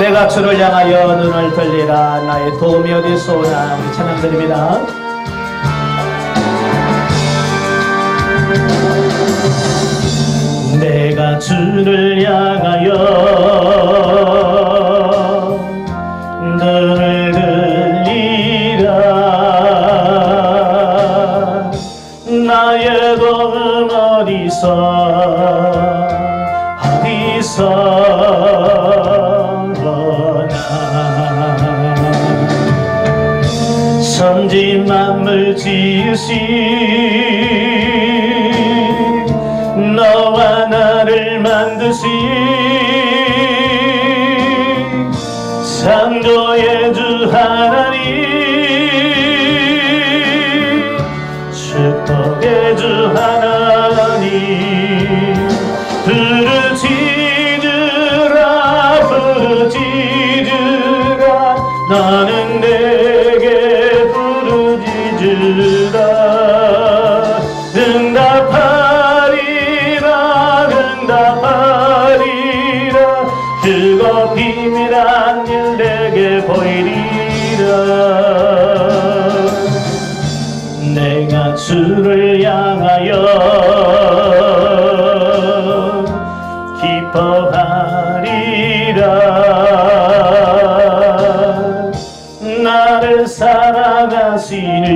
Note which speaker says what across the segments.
Speaker 1: 내가 주를 향하여 눈을 들리라. 나의 도움이 어디서 오나. 우리 찬양 드립니다. 내가 주를 향하여 눈을 들리라. 나의 도움 어디서나. 천지 만물 지으신 너와 나를 만드신 창조의 주 하나님, 축복의 주 하나님, 부르짖으라 부르짖으라. 나는 내게 부르짖으라. 응답하리라. 그거 비밀한 일 내게 보이리라. 내가 주를 향하여 기뻐하리라. 나를 사랑하시는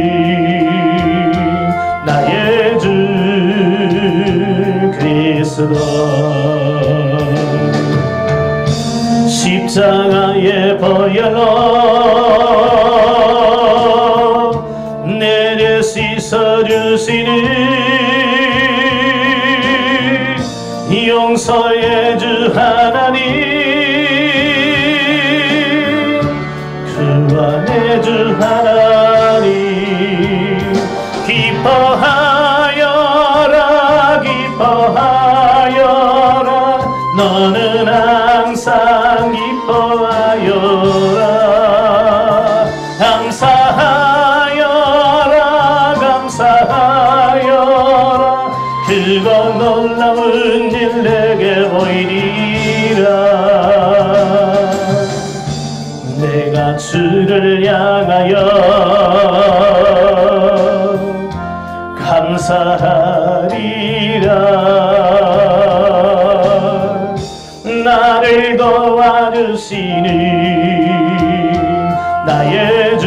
Speaker 1: 나의 주 그리스도. 십자가의 보혈로 내를 씻어주시는 용서의 주 하나님, 구원의 주 하나님, 기뻐하여라 기뻐하여라. 너는 항상 기뻐하여라. 감사하여라 감사하여라. 그거 놀라운 일 내게 보이리라. 내가 주를 향하여 감사하리라. 나를 도와주시는 나의 주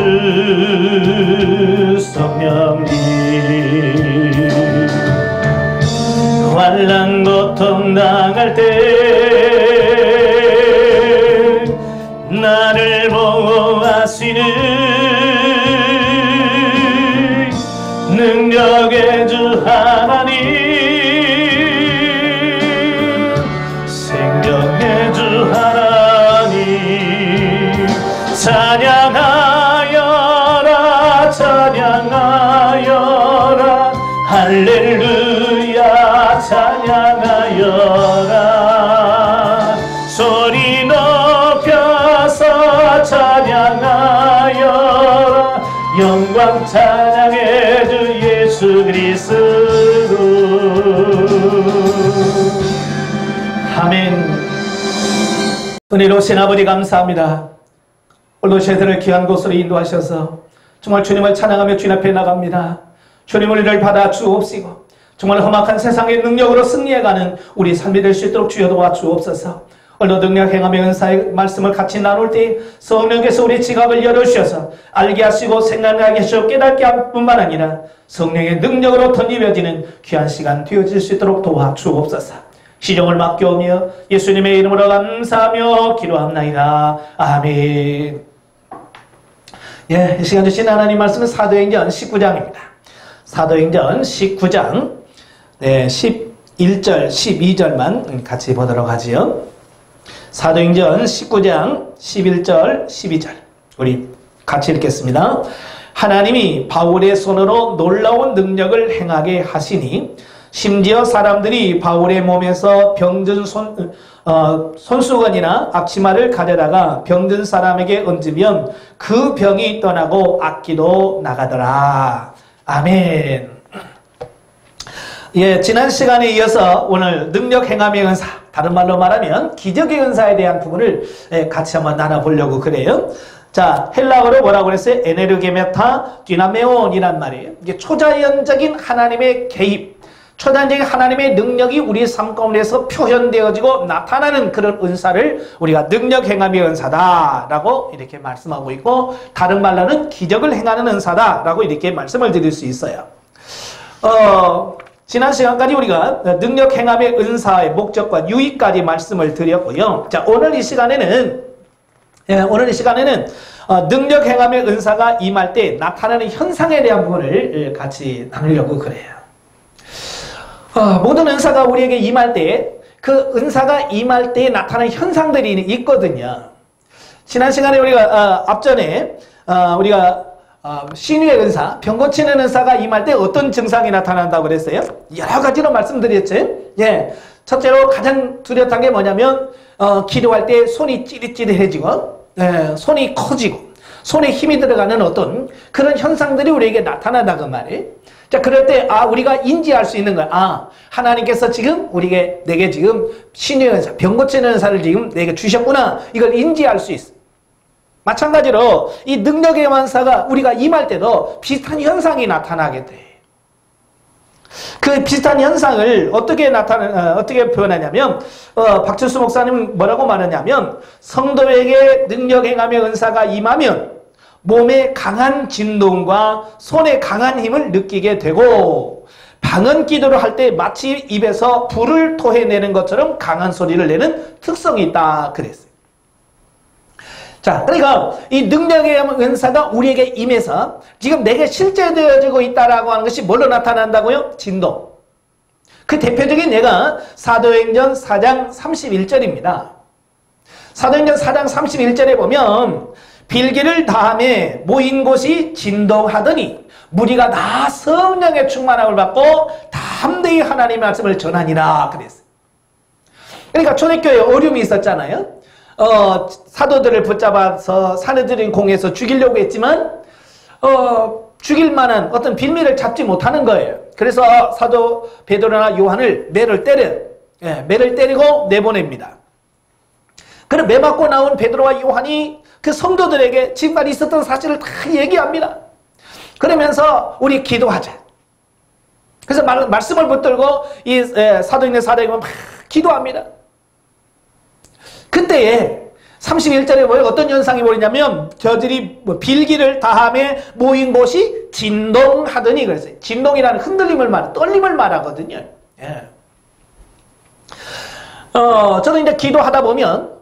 Speaker 1: 성령님, 환난 고통 당할 때 나를 보호하시는 능력의 주 하나님, 생명의 주 하나님, 찬양하여라 찬양하여라. 할렐루야 찬양하여라. 소리 높여서 찬양하여라. 영광 찬양해 주 예수 그리스도. 아멘. 은혜로우신 아버지 감사합니다. 오늘도 저희들을 귀한 곳으로 인도하셔서 정말 주님을 찬양하며 주님 앞에 나갑니다. 주님 우리를 받아 주옵시고 정말 험악한 세상의 능력으로 승리해가는 우리 삶이 될 수 있도록 주여 도와주옵소서. 오늘도 능력 행하며 은사의 말씀을 같이 나눌 때 성령께서 우리 지각을 열어주셔서 알게 하시고 생각나게 하시고 깨닫게 할 뿐만 아니라 성령의 능력으로 덧입혀지는 귀한 시간 되어질 수 있도록 도와주옵소서. 시종을 맡겨오며 예수님의 이름으로 감사하며 기도합나이다. 아멘. 예, 이 시간 주신 하나님 말씀은 사도행전 19장입니다. 사도행전 19장 11절, 12절만 같이 보도록 하지요. 사도행전 19장 11절, 12절 우리 같이 읽겠습니다. 하나님이 바울의 손으로 놀라운 능력을 행하게 하시니 심지어 사람들이 바울의 몸에서 병든 손수건이나 앞치마를 가져다가 병든 사람에게 얹으면 그 병이 떠나고 악기도 나가더라. 아멘. 예, 지난 시간에 이어서 오늘 능력 행함의 은사, 다른 말로 말하면 기적의 은사에 대한 부분을 같이 한번 나눠보려고 그래요. 자, 헬라어로 뭐라고 그랬어요? 에네르게메타 디나메온이란 말이에요. 이게 초자연적인 하나님의 개입, 초자연적인 하나님의 능력이 우리 삶 가운데서 표현되어지고 나타나는 그런 은사를 우리가 능력 행함의 은사다라고 이렇게 말씀하고 있고, 다른 말로는 기적을 행하는 은사다라고 이렇게 말씀을 드릴 수 있어요. 지난 시간까지 우리가 능력 행함의 은사의 목적과 유의까지 말씀을 드렸고요. 자, 오늘 이 시간에는 능력 행함의 은사가 임할 때 나타나는 현상에 대한 부분을 같이 나누려고 그래요. 모든 은사가 우리에게 임할 때, 그 은사가 임할 때 나타나는 현상들이 있거든요. 지난 시간에 우리가 앞전에 우리가 신유의 은사, 병 고치는 은사가 임할 때 어떤 증상이 나타난다고 그랬어요? 여러 가지로 말씀드렸죠. 예, 첫째로 가장 뚜렷한 게 뭐냐면 기도할 때 손이 찌릿찌릿해지고, 손이 커지고, 손에 힘이 들어가는 어떤 그런 현상들이 우리에게 나타나다고 말이에요. 자, 그럴 때 우리가 인지할 수 있는 거야. 하나님께서 지금 내게 지금 신유의 은사, 병 고치는 은사를 지금 내게 주셨구나. 이걸 인지할 수 있어. 마찬가지로 이 능력의 은사가 우리가 임할 때도 비슷한 현상이 나타나게 돼. 그 비슷한 현상을 어떻게 표현하냐면, 박철수 목사님 뭐라고 말하냐면, 성도에게 능력 행함의 은사가 임하면 몸에 강한 진동과 손에 강한 힘을 느끼게 되고, 방언 기도를 할 때 마치 입에서 불을 토해내는 것처럼 강한 소리를 내는 특성이 있다 그랬어요. 자, 그러니까 이 능력의 은사가 우리에게 임해서 지금 내게 실제 되어지고 있다라고 하는 것이 뭘로 나타난다고요? 진동. 그 대표적인 예가 사도행전 4장 31절입니다. 사도행전 4장 31절에 보면 빌기를 다함에 모인 곳이 진동하더니 무리가 다 성령의 충만함을 받고 담대히 하나님의 말씀을 전하니라 그랬어요. 그러니까 초대교회에 어려움이 있었잖아요. 사도들을 붙잡아서 사내들인 공에서 죽이려고 했지만 죽일 만한 어떤 빌미를 잡지 못하는 거예요. 그래서 사도 베드로나 요한을 매를 때리고 내보냅니다. 그럼 매 맞고 나온 베드로와 요한이 그 성도들에게 지금까지 있었던 사실을 다 얘기합니다. 그러면서 우리 기도하자. 그래서 말씀을 붙들고 이 사도행전 4장에 막 기도합니다. 그때에 31절에 보여 어떤 현상이 보이냐면 저들이 빌기를 다함에 모인 곳이 진동하더니 그랬어요. 진동이라는 흔들림을 떨림을 말하거든요. 예. 저도 이제 기도하다 보면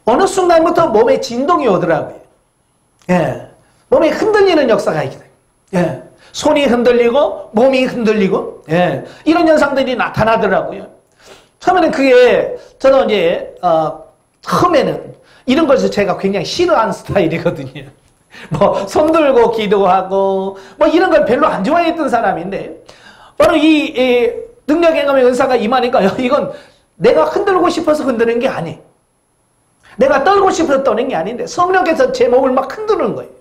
Speaker 1: 어느 순간부터 몸에 진동이 오더라고요. 예. 몸이 흔들리는 역사가 있게 돼요. 예. 손이 흔들리고 몸이 흔들리고, 예. 이런 현상들이 나타나더라고요. 처음에는 저는 이제, 처음에는 이런 것을 제가 굉장히 싫어하는 스타일이거든요. 손 들고 기도하고, 이런 걸 별로 안 좋아했던 사람인데, 바로 이 능력 행함의 은사가 임하니까요, 이건 내가 흔들고 싶어서 흔드는 게 아니에요. 내가 떨고 싶어서 떠는 게 아닌데, 성령께서 제 몸을 막 흔드는 거예요.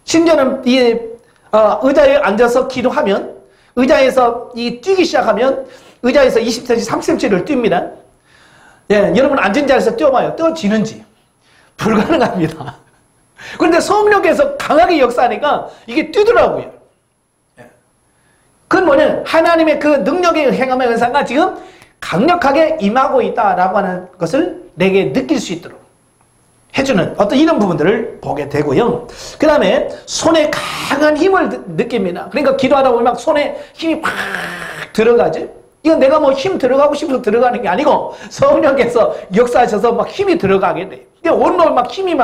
Speaker 1: 심지어는 의자에 앉아서 기도하면, 의자에서 뛰기 시작하면, 의자에서 20cm, 30cm를 뜁니다. 예, 여러분 앉은 자리에서 뛰어봐요. 뛰어지는지. 불가능합니다. 그런데 성령께서 강하게 역사하니까 이게 뛰더라고요. 예. 그건 뭐냐면 하나님의 그 능력의 행함의 은사가 지금 강력하게 임하고 있다라고 하는 것을 내게 느낄 수 있도록 해주는 어떤 이런 부분들을 보게 되고요. 그 다음에 손에 강한 힘을 느낍니다. 그러니까 기도하다 보면 막 손에 힘이 팍 들어가지. 이건 내가 힘 들어가고 싶어서 들어가는 게 아니고 성령께서 역사하셔서 막 힘이 들어가게 돼. 온몸 막 힘이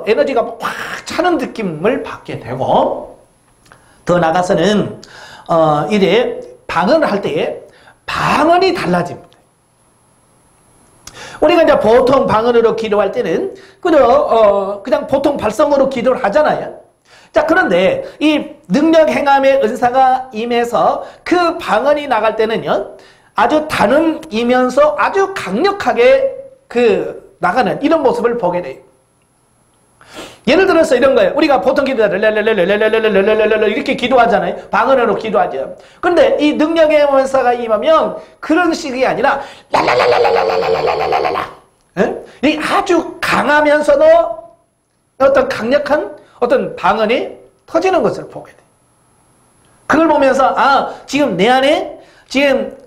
Speaker 1: 에너지가 확 차는 느낌을 받게 되고, 더 나가서는 이제 방언을 할 때에 방언이 달라집니다. 우리가 이제 보통 방언으로 기도할 때는 그냥 보통 발성으로 기도를 하잖아요. 자, 그런데 이 능력 행함의 은사가 임해서 그 방언이 나갈 때는요, 아주 단음이면서 아주 강력하게 나가는 이런 모습을 보게 돼요. 예를 들어서 이런 거예요. 우리가 보통 기도를 이렇게 기도하잖아요. 방언으로 기도하죠. 그런데 이 능력의 원사가 임하면 그런 식이 아니라 이 아주 강하면서도 어떤 강력한 어떤 방언이 터지는 것을 보게 돼. 그걸 보면서 지금 내 안에 지금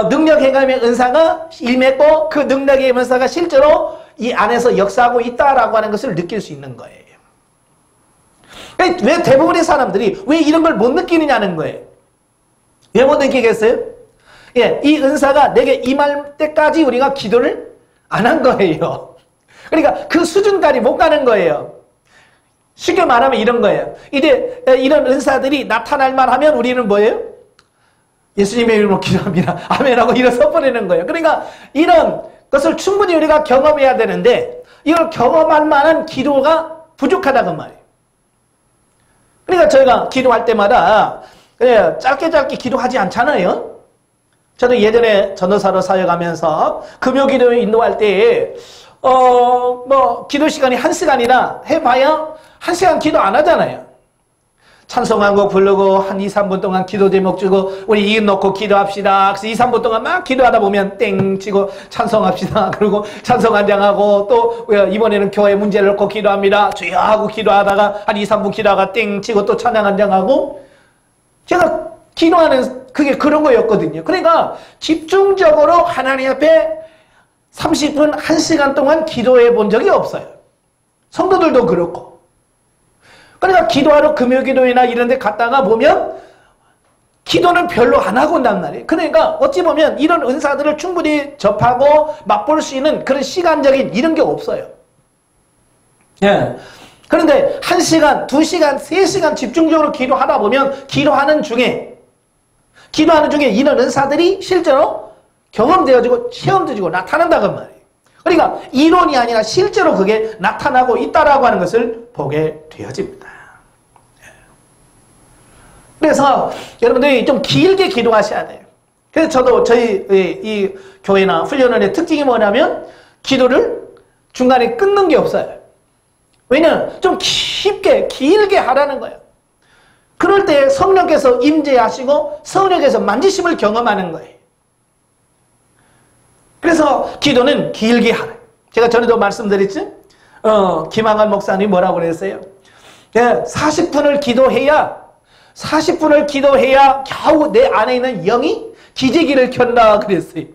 Speaker 1: 능력 행함의 은사가 임했고 그 능력의 은사가 실제로 이 안에서 역사하고 있다라고 하는 것을 느낄 수 있는 거예요. 왜 대부분의 사람들이 왜 이런 걸 못 느끼느냐는 거예요. 왜 못 느끼겠어요? 예, 이 은사가 내게 임할 때까지 우리가 기도를 안 한 거예요. 그러니까 그 수준까지 못 가는 거예요. 쉽게 말하면 이런 거예요. 이제 이런 은사들이 나타날 만하면 우리는 뭐예요? 예수님의 이름으로 기도합니다. 아멘하고 일어서 버리는 거예요. 그러니까 이런 것을 충분히 우리가 경험해야 되는데 이걸 경험할 만한 기도가 부족하다고 말이에요. 그러니까 저희가 기도할 때마다 짧게 기도하지 않잖아요. 저도 예전에 전도사로 사역하면서 금요기도 인도할 때 기도 시간이 1시간이나 해봐야 1시간 기도 안 하잖아요. 찬송한곡 부르고 한 2, 3분 동안 기도 제목 주고 우리 이름 놓고 기도합시다. 그래서 2, 3분 동안 막 기도하다 보면 땡 치고 찬송합시다. 그리고 찬송 한 장 하고 또 이번에는 교회 문제를 놓고 기도합니다. 주여 하고 기도하다가 한 2, 3분 기도하다가 땡 치고 또 찬양 한 장 하고 제가 기도하는 그게 그런 거였거든요. 그러니까 집중적으로 하나님 앞에 30분, 1시간 동안 기도해 본 적이 없어요. 성도들도 그렇고. 그러니까 기도하러 금요기도회나 이런 데 갔다가 보면 기도는 별로 안 하고 온단 말이에요. 그러니까 어찌 보면 이런 은사들을 충분히 접하고 맛볼 수 있는 그런 시간적인 이런 게 없어요. 예. 그런데 1시간, 2시간, 3시간 집중적으로 기도하다 보면 기도하는 중에 이런 은사들이 실제로 경험되어지고 체험되어지고 나타난다고 말이에요. 그러니까 이론이 아니라 실제로 그게 나타나고 있다라고 하는 것을 보게 되어집니다. 그래서 여러분들이 좀 길게 기도하셔야 돼요. 그래서 저도 저희 이 교회나 훈련원의 특징이 뭐냐면 기도를 중간에 끊는 게 없어요. 왜냐하면 좀 깊게 길게 하라는 거예요. 그럴 때 성령께서 임재하시고 성령께서 만지심을 경험하는 거예요. 그래서 기도는 길게 하라. 제가 전에도 말씀드렸죠? 김항한 목사님이 뭐라고 그랬어요? 40분을 기도해야 겨우 내 안에 있는 영이 기지개를 켠다 그랬어요.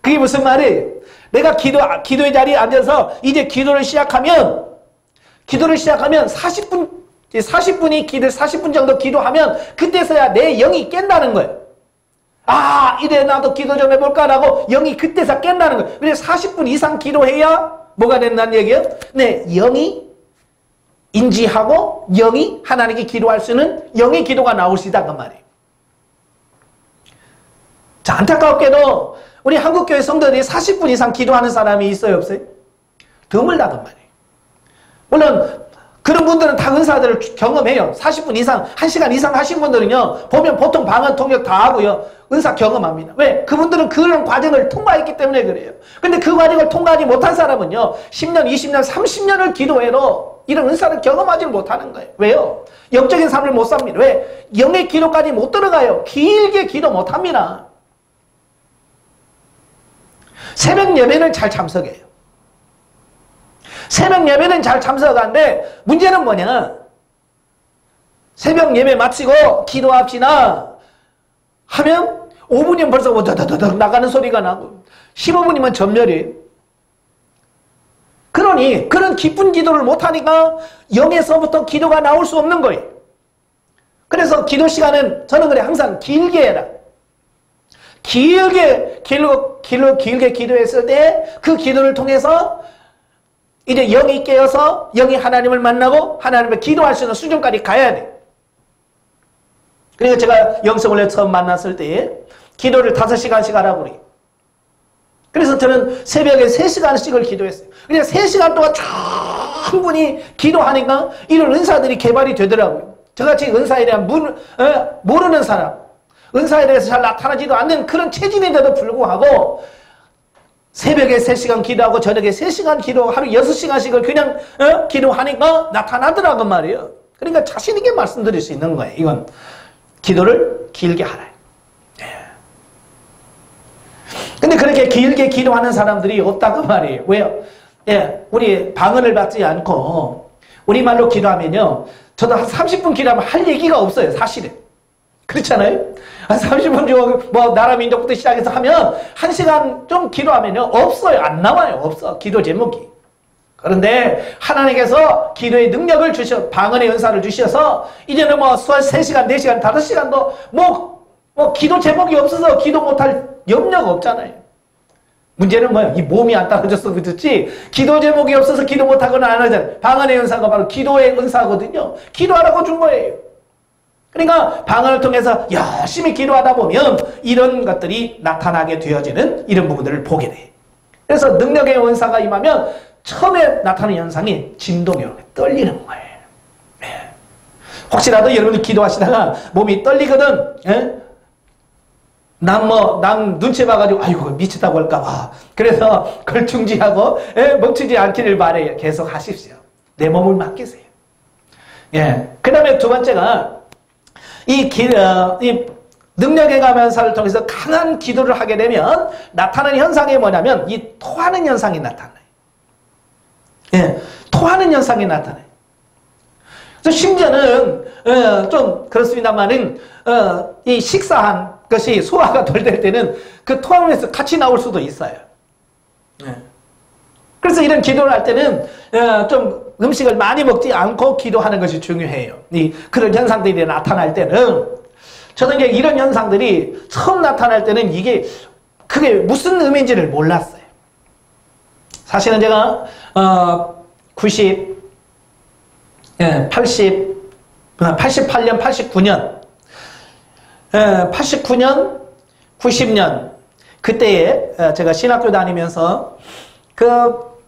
Speaker 1: 그게 무슨 말이에요? 내가 기도의 자리에 앉아서 이제 기도를 시작하면 40분 정도 기도하면 그때서야 내 영이 깬다는 거예요. 이제 나도 기도 좀 해볼까라고 영이 그때서 깬다는 거예요. 그래서 40분 이상 기도해야 뭐가 된다는 얘기예요? 내 영이 인지하고 영이 하나님께 기도할 수 있는 영의 기도가 나올 수 있다 그 말이에요. 자, 안타깝게도 우리 한국교회 성도들이 40분 이상 기도하는 사람이 있어요, 없어요? 드물다 그 말이에요. 물론 그런 분들은 다 은사들을 경험해요. 40분 이상, 1시간 이상 하신 분들은요, 보면 보통 방언 통역 다 하고요, 은사 경험합니다. 왜? 그분들은 그런 과정을 통과했기 때문에 그래요. 근데 그 과정을 통과하지 못한 사람은요, 10년, 20년, 30년을 기도해도 이런 은사를 경험하지 못하는 거예요. 왜요? 영적인 삶을 못 삽니다. 왜? 영의 기도까지 못 들어가요. 길게 기도 못 합니다. 새벽 예배는 잘 참석해요. 새벽 예배는 잘 참석하는데 문제는 뭐냐? 새벽 예배 마치고 기도합시다 하면 5분이면 벌써 더더더더 나가는 소리가 나고 15분이면 전멸이에요. 그러니 그런 기쁜 기도를 못하니까 영에서부터 기도가 나올 수 없는 거예요. 그래서 기도 시간은 저는 그래 항상 길게 해라. 길게 기도했을 때 그 기도를 통해서 이제 영이 깨어서 영이 하나님을 만나고 하나님을 기도할 수 있는 수준까지 가야 돼. 그러니까 제가 영성을 처음 만났을 때 기도를 5시간씩 하라고 그래요. 그래서 저는 새벽에 3시간씩을 기도했어요. 그냥 3시간 동안 충분히 기도하니까 이런 은사들이 개발이 되더라고요. 저같이 은사에 대한 모르는 사람, 은사에 대해서 잘 나타나지도 않는 그런 체질인데도 불구하고 새벽에 3시간 기도하고 저녁에 3시간 기도, 하루 6시간씩을 그냥 기도하니까 나타나더라고 말이에요. 그러니까 자신 있게 말씀드릴 수 있는 거예요. 이건 기도를 길게 하라. 근데 그렇게 길게 기도하는 사람들이 없다고 말이에요. 왜요? 예, 우리 방언을 받지 않고 우리말로 기도하면요, 저도 한 30분 기도하면 할 얘기가 없어요, 사실은. 그렇잖아요? 한 30분 정도 뭐 나라 민족부터 시작해서 하면 1시간 좀 기도하면요, 없어요. 안 나와요. 없어. 기도 제목이. 그런데 하나님께서 기도의 능력을 방언의 은사를 주셔서 이제는 뭐 3시간, 4시간, 5시간도 뭐 기도 제목이 없어서 기도 못할 염려가 없잖아요. 문제는 뭐예요? 이 몸이 안 따라줘서 그렇지 기도 제목이 없어서 기도 못하거나 안 하잖아요. 방언의 은사가 바로 기도의 은사거든요. 기도하라고 준 거예요. 그러니까 방언을 통해서 열심히 기도하다 보면 이런 것들이 나타나게 되어지는 이런 부분들을 보게 돼. 그래서 능력의 은사가 임하면 처음에 나타나는 현상이 진동이 떨리는 거예요. 혹시라도 여러분이 기도하시다가 몸이 떨리거든, 남 눈치 봐가지고 아이고 미치다고 할까봐 그래서 그걸 중지하고 멈추지 않기를 바래요. 계속 하십시오. 내 몸을 맡기세요. 그 다음에 두 번째가 이 능력의 감연사를 통해서 강한 기도를 하게 되면 나타나는 현상이 뭐냐면 이 토하는 현상이 나타나요. 토하는 현상이 나타나요. 그래서 심지어는 좀 그렇습니다만은 이 식사한 것이 소화가 덜 될 때는 그 토하면서 같이 나올 수도 있어요. 그래서 이런 기도를 할 때는 좀 음식을 많이 먹지 않고 기도하는 것이 중요해요. 그런 현상들이 나타날 때는 저는 이제 이런 현상들이 처음 나타날 때는 그게 무슨 의미인지를 몰랐어요. 사실은 제가 88년, 89년, 90년 그때에 제가 신학교 다니면서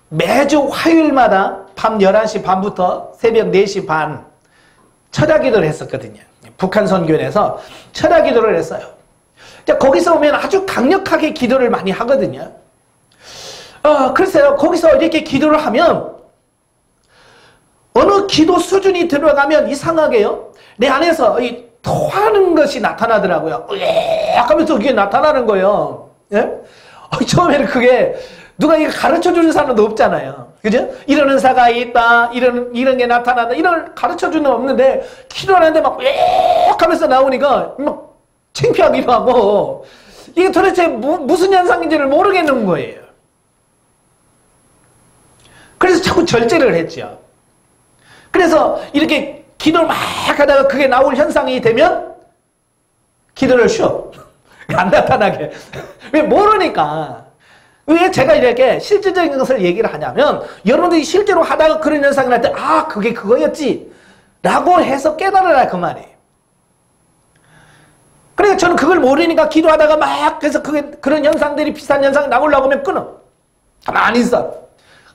Speaker 1: 매주 화요일마다 밤 11시 반부터 새벽 4시 반 철야기도를 했었거든요. 북한 선교회에서 철야기도를 했어요. 거기서 오면 아주 강력하게 기도를 많이 하거든요. 글쎄요, 거기서 이렇게 기도를 하면 어느 기도 수준이 들어가면 이상하게요, 내 안에서 이 토하는 것이 나타나더라고요. 하면서 그게 나타나는 거예요. 처음에는 그게 누가 이거 가르쳐 주는 사람도 없잖아요. 그죠? 이런 은사가 있다, 이런 게 나타난다, 이런 가르쳐 주는 건 없는데, 기도하는데 막, 하면서 나오니까, 막, 창피하기도 하고, 이게 도대체 무슨 현상인지를 모르겠는 거예요. 그래서 자꾸 절제를 했죠. 그래서 이렇게 기도를 막 하다가 그게 나올 현상이 되면, 기도를 쉬어. 안 나타나게. 왜 모르니까. 왜 제가 이렇게 실질적인 것을 얘기를 하냐면 여러분들이 실제로 하다가 그런 현상이 날 때 그게 그거였지 라고 해서 깨달으라 그 말이에요. 그러니까 저는 그걸 모르니까 기도하다가 막 해서 그런 현상들이 비슷한 현상이 나오려고 하면 끊어. 가만히 있어.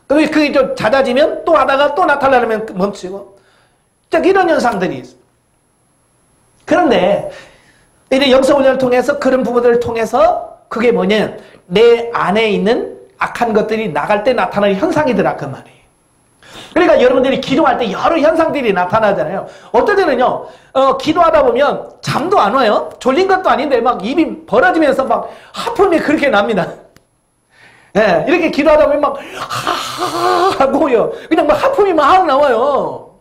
Speaker 1: 그게 좀 잦아지면 또 하다가 또 나타나려면 멈추고. 이런 현상들이 있어. 그런데 이제 영성훈련을 통해서 그런 부분들을 통해서 그게 뭐냐면 내 안에 있는 악한 것들이 나갈 때 나타나는 현상이더라 그 말이에요. 그러니까 여러분들이 기도할 때 여러 현상들이 나타나잖아요. 어떨 때는요, 기도하다 보면 잠도 안 와요. 졸린 것도 아닌데 막 입이 벌어지면서 막 하품이 그렇게 납니다. 이렇게 기도하다 보면 막 하고요, 그냥 막 하품이 막 나와요.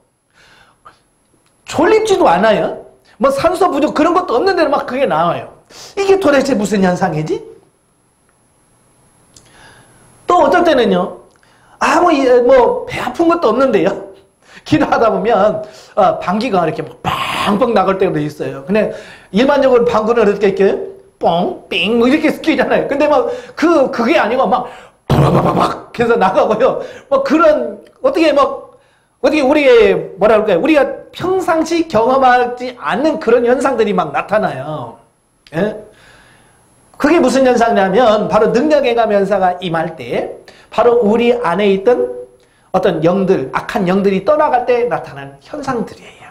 Speaker 1: 졸립지도 않아요. 뭐 산소 부족 그런 것도 없는데 막 그게 나와요. 이게 도대체 무슨 현상이지? 또 어떨 때는요, 배 아픈 것도 없는데요, 기도하다 보면 방귀가 이렇게 빵빵 나갈 때도 있어요. 근데 일반적으로 방구는 이렇게 뻥, 삥 뭐 이렇게 끼잖아요. 근데 막 그게 아니고 막 바바바박 해서 나가고요. 어떻게 우리가 평상시 경험하지 않는 그런 현상들이 막 나타나요. 그게 무슨 현상이냐면 바로 능력의 감연사가 임할 때 바로 우리 안에 있던 어떤 영들, 악한 영들이 떠나갈 때 나타나는 현상들이에요.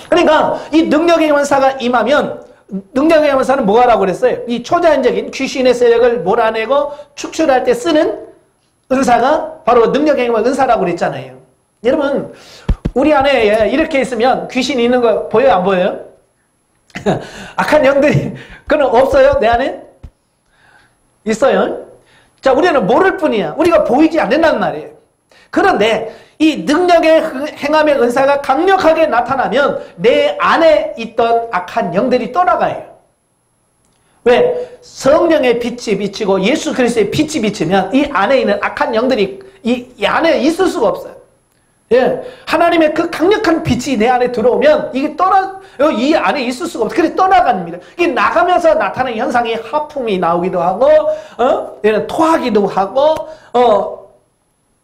Speaker 1: 그러니까 이 능력의 감연사가 임하면 능력의 은사는 뭐 하라고 그랬어요? 이 초자연적인 귀신의 세력을 몰아내고 축출할 때 쓰는 은사가 바로 능력의 은사라고 그랬잖아요. 여러분, 우리 안에 이렇게 있으면 귀신이 있는 거 보여요? 안 보여요? 악한 영들이, 그건 없어요? 내 안에? 있어요? 자, 우리는 모를 뿐이야. 우리가 보이지 않는단 말이에요. 그런데 이 능력의 행함의 은사가 강력하게 나타나면 내 안에 있던 악한 영들이 떠나가요. 왜? 성령의 빛이 비치고 예수 그리스도의 빛이 비치면 이 안에 있는 악한 영들이 이 안에 있을 수가 없어요. 예. 하나님의 그 강력한 빛이 내 안에 들어오면 이게 이 안에 있을 수가 없어요. 그래서 떠나갑니다. 이게 나가면서 나타나는 현상이 하품이 나오기도 하고, 얘는 토하기도 하고,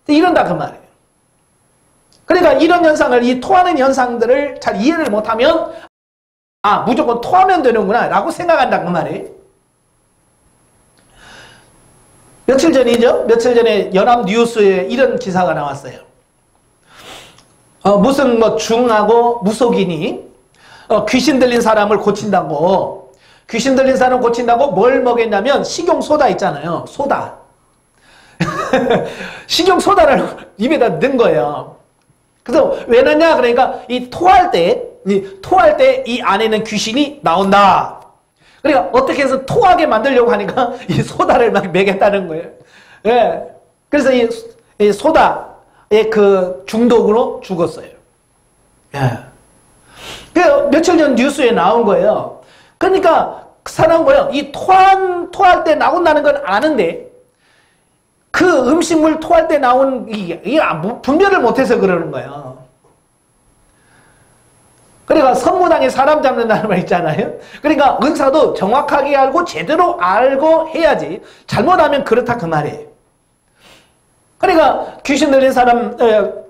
Speaker 1: 이런다 그 말이에요. 그러니까 이런 현상을, 이 토하는 현상들을 잘 이해를 못하면, 무조건 토하면 되는구나 라고 생각한다 그 말이에요. 며칠 전이죠? 며칠 전에 연합뉴스에 이런 기사가 나왔어요. 무슨 중하고 무속인이 귀신 들린 사람을 고친다고, 귀신 들린 사람 고친다고 뭘 먹였냐면 식용소다 있잖아요. 소다. 식용소다를 입에다 넣은 거예요. 그래서 왜 넣냐? 그러니까 이 토할 때 이 안에는 귀신이 나온다. 그러니까 어떻게 해서 토하게 만들려고 하니까 이 소다를 막 먹였다는 거예요. 예. 그래서 이 소다의 그 중독으로 죽었어요. 예. 그 며칠 전 뉴스에 나온 거예요. 그러니까 그 사람 뭐예요? 이 토할 때 나온다는 건 아는데 그 음식물 토할 때 나온 이게 분별을 못해서 그러는 거예요. 그러니까 선무당에 사람 잡는다는 말 있잖아요. 그러니까 은사도 정확하게 알고 제대로 알고 해야지 잘못하면 그렇다 그 말이에요. 그러니까 귀신 들린 사람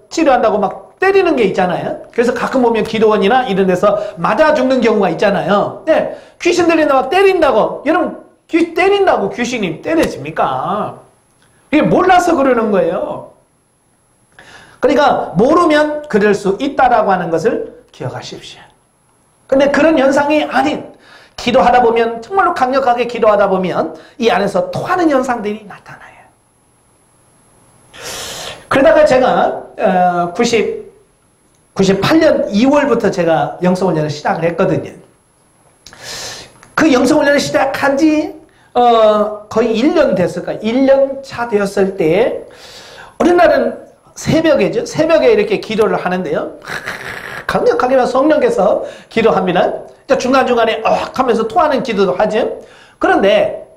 Speaker 1: 치료한다고 막 때리는 게 있잖아요. 그래서 가끔 보면 기도원이나 이런 데서 맞아 죽는 경우가 있잖아요. 네, 귀신 들린다고 막 때린다고. 여러분 때린다고 귀신이 때려집니까? 이게 몰라서 그러는 거예요. 그러니까 모르면 그럴 수 있다라고 하는 것을 기억하십시오. 근데 그런 현상이 아닌, 기도하다 보면, 정말로 강력하게 기도하다 보면 이 안에서 토하는 현상들이 나타나요. 그러다가 제가 98년 2월부터 제가 영성훈련을 시작을 했거든요. 그 영성훈련을 시작한 지 거의 1년 됐을까요? 1년 차 되었을 때 어느 날은 새벽에죠. 새벽에 이렇게 기도를 하는데요. 강력하게 성령께서 기도합니다. 중간중간에 하면서 토하는 기도도 하죠. 그런데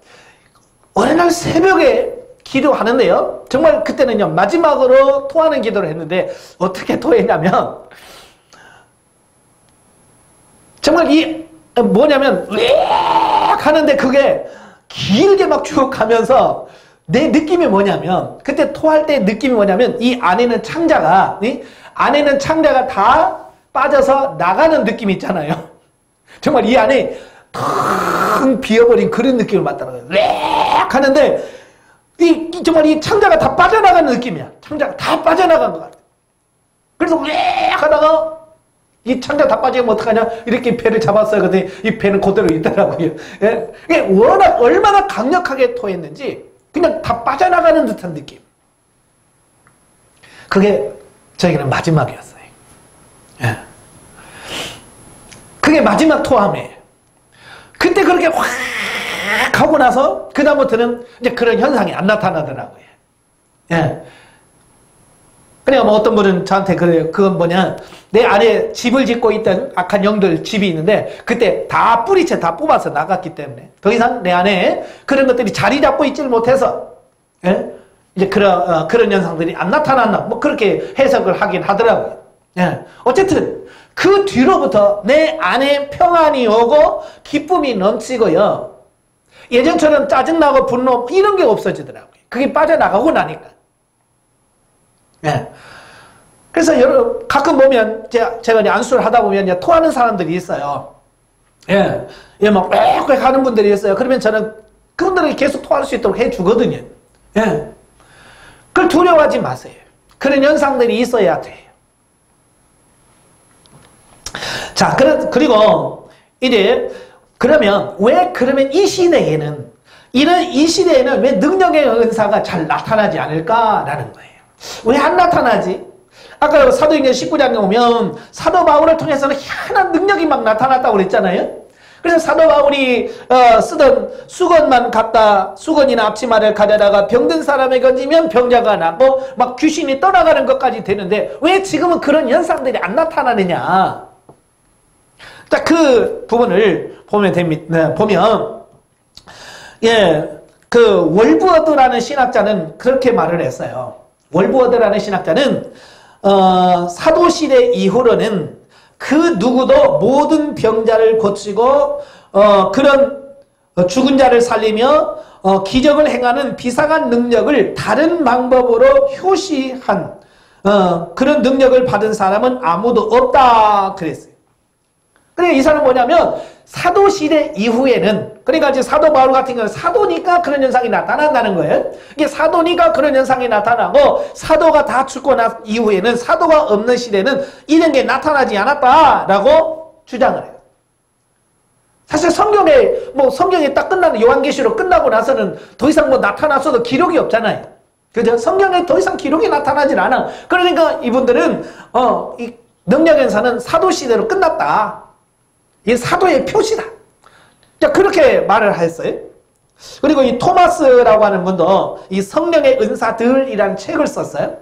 Speaker 1: 어느 날 새벽에 기도하는데요. 정말 그때는요. 마지막으로 토하는 기도를 했는데 어떻게 토했냐면 정말 뭐냐면 으악 하는데 그게 길게 막 쭉 가면서 내 느낌이 뭐냐면 그때 토할 때 느낌이 뭐냐면 이 안에는 창자가 다 빠져서 나가는 느낌이 있잖아요. 정말 이 안에 텅 비어버린 그런 느낌을 받더라고요. 으악 하는데 정말 이 창자가 다 빠져나가는 느낌이야. 창자가 다 빠져나간 것 같아. 그래서 으악 하다가 이 창자 다 빠지면 어떡하냐? 이렇게 배를 잡았어요. 근데 이 배는 그대로 있더라고요. 예? 이게 워낙 얼마나 강력하게 토했는지 그냥 다 빠져나가는 듯한 느낌. 그게 저에게는 마지막이었어요. 예. 그게 마지막 토함이에요. 그때 그렇게 확 하고 나서 그다음부터는 이제 그런 현상이 안 나타나더라고요. 예. 그러니까 어떤 분은 저한테 그래요. 그건 뭐냐? 내 안에 집을 짓고 있던 악한 영들 집이 있는데 그때 다 뿌리채 다 뽑아서 나갔기 때문에 더 이상 내 안에 그런 것들이 자리 잡고 있지를 못해서 예? 이제 그런 현상들이 안 나타났나 뭐 그렇게 해석을 하긴 하더라고요. 예. 어쨌든 그 뒤로부터 내 안에 평안이 오고 기쁨이 넘치고요. 예전처럼 짜증나고 분노 이런 게 없어지더라고요. 그게 빠져나가고 나니까. 예. 그래서 가끔 보면 제가 이제 안수를 하다 보면 이제 토하는 사람들이 있어요. 예. 예, 막 꽥꽥 하는 분들이 있어요. 그러면 저는 그분들에게 계속 토할 수 있도록 해주거든요. 예. 그걸 두려워하지 마세요. 그런 현상들이 있어야 돼요. 자, 그리고 이제 그러면 왜 그러면 이 시대에는 왜 능력의 은사가 잘 나타나지 않을까라는 거예요. 왜 안 나타나지? 아까 사도행전 19장에 오면 사도 바울을 통해서는 희한한 능력이 막 나타났다고 그랬잖아요. 그래서 사도 바울이 쓰던 수건이나 앞치마를 가져다가 병든 사람에 건지면 병자가 낫고 막 귀신이 떠나가는 것까지 되는데 왜 지금은 그런 현상들이 안 나타나느냐. 자, 그 부분을 보면 됩니다. 보면 그 월브어드라는 신학자는 그렇게 말을 했어요. 월브어드라는 신학자는 사도시대 이후로는 그 누구도 모든 병자를 고치고 그런 죽은 자를 살리며 기적을 행하는 비상한 능력을 다른 방법으로 효시한 그런 능력을 받은 사람은 아무도 없다 그랬어요. 그러니까 이 사람은 뭐냐면 사도시대 이후에는, 그러니까 이제 사도 바울 같은 경우는 사도니까 그런 현상이 나타난다는 거예요. 이게 사도니까 그런 현상이 나타나고 사도가 다 죽고 난 이후에는, 사도가 없는 시대는 이런 게 나타나지 않았다라고 주장을 해요. 사실 성경에 딱 끝나는 요한계시록 끝나고 나서는 더 이상 나타났어도 기록이 없잖아요. 그죠? 성경에 더 이상 기록이 나타나질 않아. 그러니까 이분들은 이 능력연사는 사도시대로 끝났다. 이게 사도의 표시다. 그렇게 말을 했어요. 그리고 이 토마스라고 하는 분도 이 성령의 은사들이라는 책을 썼어요.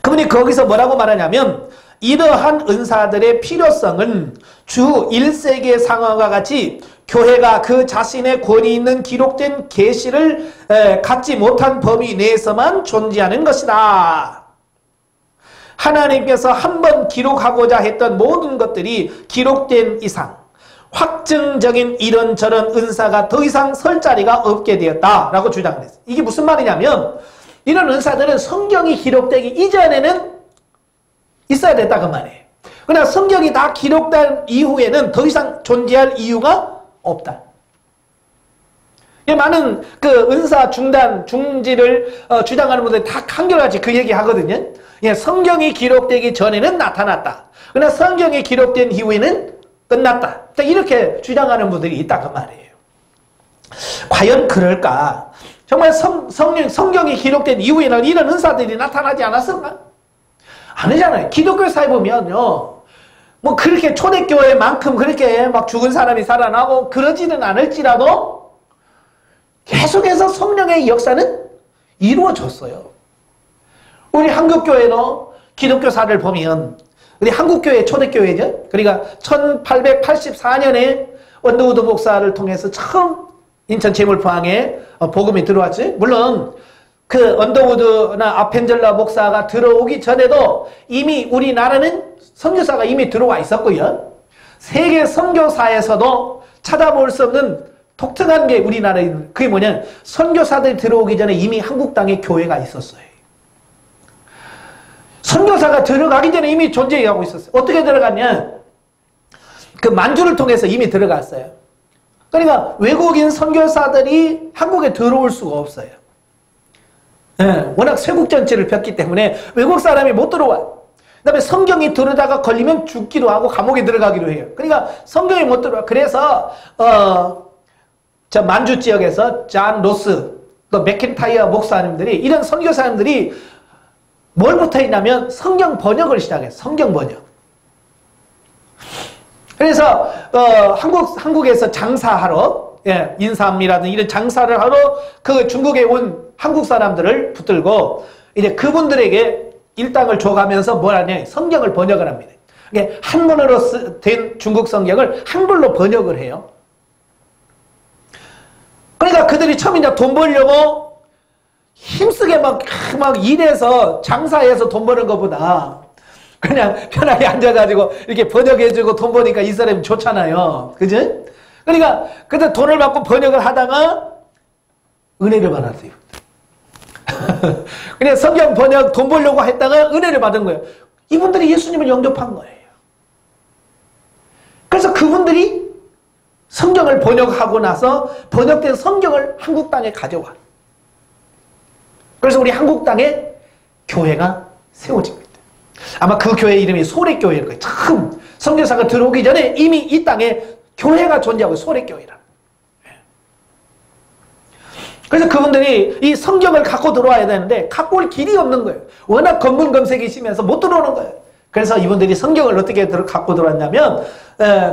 Speaker 1: 그분이 거기서 뭐라고 말하냐면 이러한 은사들의 필요성은 주 1세기의 상황과 같이 교회가 그 자신의 권위 있는 기록된 계시를 갖지 못한 범위 내에서만 존재하는 것이다. 하나님께서 한 번 기록하고자 했던 모든 것들이 기록된 이상 확증적인 이런저런 은사가 더 이상 설 자리가 없게 되었다라고 주장을 했어요. 이게 무슨 말이냐면 이런 은사들은 성경이 기록되기 이전에는 있어야 됐다고 말이에요. 그러나 성경이 다 기록된 이후에는 더 이상 존재할 이유가 없다. 많은 그 은사 중지를 주장하는 분들이 다 한결같이 그 얘기 하거든요. 성경이 기록되기 전에는 나타났다. 그러나 성경이 기록된 이후에는 끝났다. 이렇게 주장하는 분들이 있다고 말이에요. 과연 그럴까? 정말 성경이 기록된 이후에는 이런 은사들이 나타나지 않았을까? 아니잖아요. 기독교 사회 보면요. 그렇게 초대교회만큼 그렇게 막 죽은 사람이 살아나고 그러지는 않을지라도 계속해서 성령의 역사는 이루어졌어요. 우리 한국교회도 기독교사를 보면 우리 한국교회 초대교회죠. 그러니까 1884년에 원더우드 목사를 통해서 처음 인천 제물포항에 복음이 들어왔지. 물론 그 언더우드나 아펜젤라 목사가 들어오기 전에도 이미 우리나라는 선교사가 이미 들어와 있었고요. 세계 선교사에서도 찾아볼 수 없는 독특한 게 우리나라에 그게 뭐냐면 선교사들이 들어오기 전에 이미 한국 땅에 교회가 있었어요. 선교사가 들어가기 전에 이미 존재하고 있었어요. 어떻게 들어갔냐? 그 만주를 통해서 이미 들어갔어요. 그러니까 외국인 선교사들이 한국에 들어올 수가 없어요. 워낙 쇄국 정치를 폈기 때문에 외국 사람이 못 들어와. 그 다음에 성경이 들어다가 걸리면 죽기도 하고 감옥에 들어가기도 해요. 그러니까 성경이 못 들어와. 그래서 저 만주 지역에서 잔 로스, 또 맥킨타이어 목사님들이 이런 선교사님들이 뭘 못했냐면 성경 번역을 시작했어요. 성경 번역. 그래서 한국에서 장사하러 인삼이라든지 이런 장사를 하러 그 중국에 온 한국 사람들을 붙들고 이제 그분들에게 일당을 줘가면서 뭘 하냐 성경을 번역을 합니다. 이게 한문으로 된 중국 성경을 한글로 번역을 해요. 그러니까 그들이 처음 이제 돈 벌려고 힘쓰게 막 일해서 장사해서 돈 버는 것보다 그냥 편하게 앉아가지고 이렇게 번역해주고 돈 버니까 이 사람이 좋잖아요. 그죠? 그러니까 그때 돈을 받고 번역을 하다가 은혜를 받았어요. 그냥 성경 번역 돈 벌려고 했다가 은혜를 받은 거예요. 이분들이 예수님을 영접한 거예요. 그래서 그분들이 성경을 번역하고 나서 번역된 성경을 한국 땅에 가져와. 그래서 우리 한국 땅에 교회가 세워집니다. 아마 그 교회 이름이 소래교회일 거예요. 처음 선교사가 들어오기 전에 이미 이 땅에 교회가 존재하고 소래교회라. 그래서 그분들이 이 성경을 갖고 들어와야 되는데 갖고 올 길이 없는 거예요. 워낙 검문검색이 심해서 못 들어오는 거예요. 그래서 이분들이 성경을 어떻게 갖고 들어왔냐면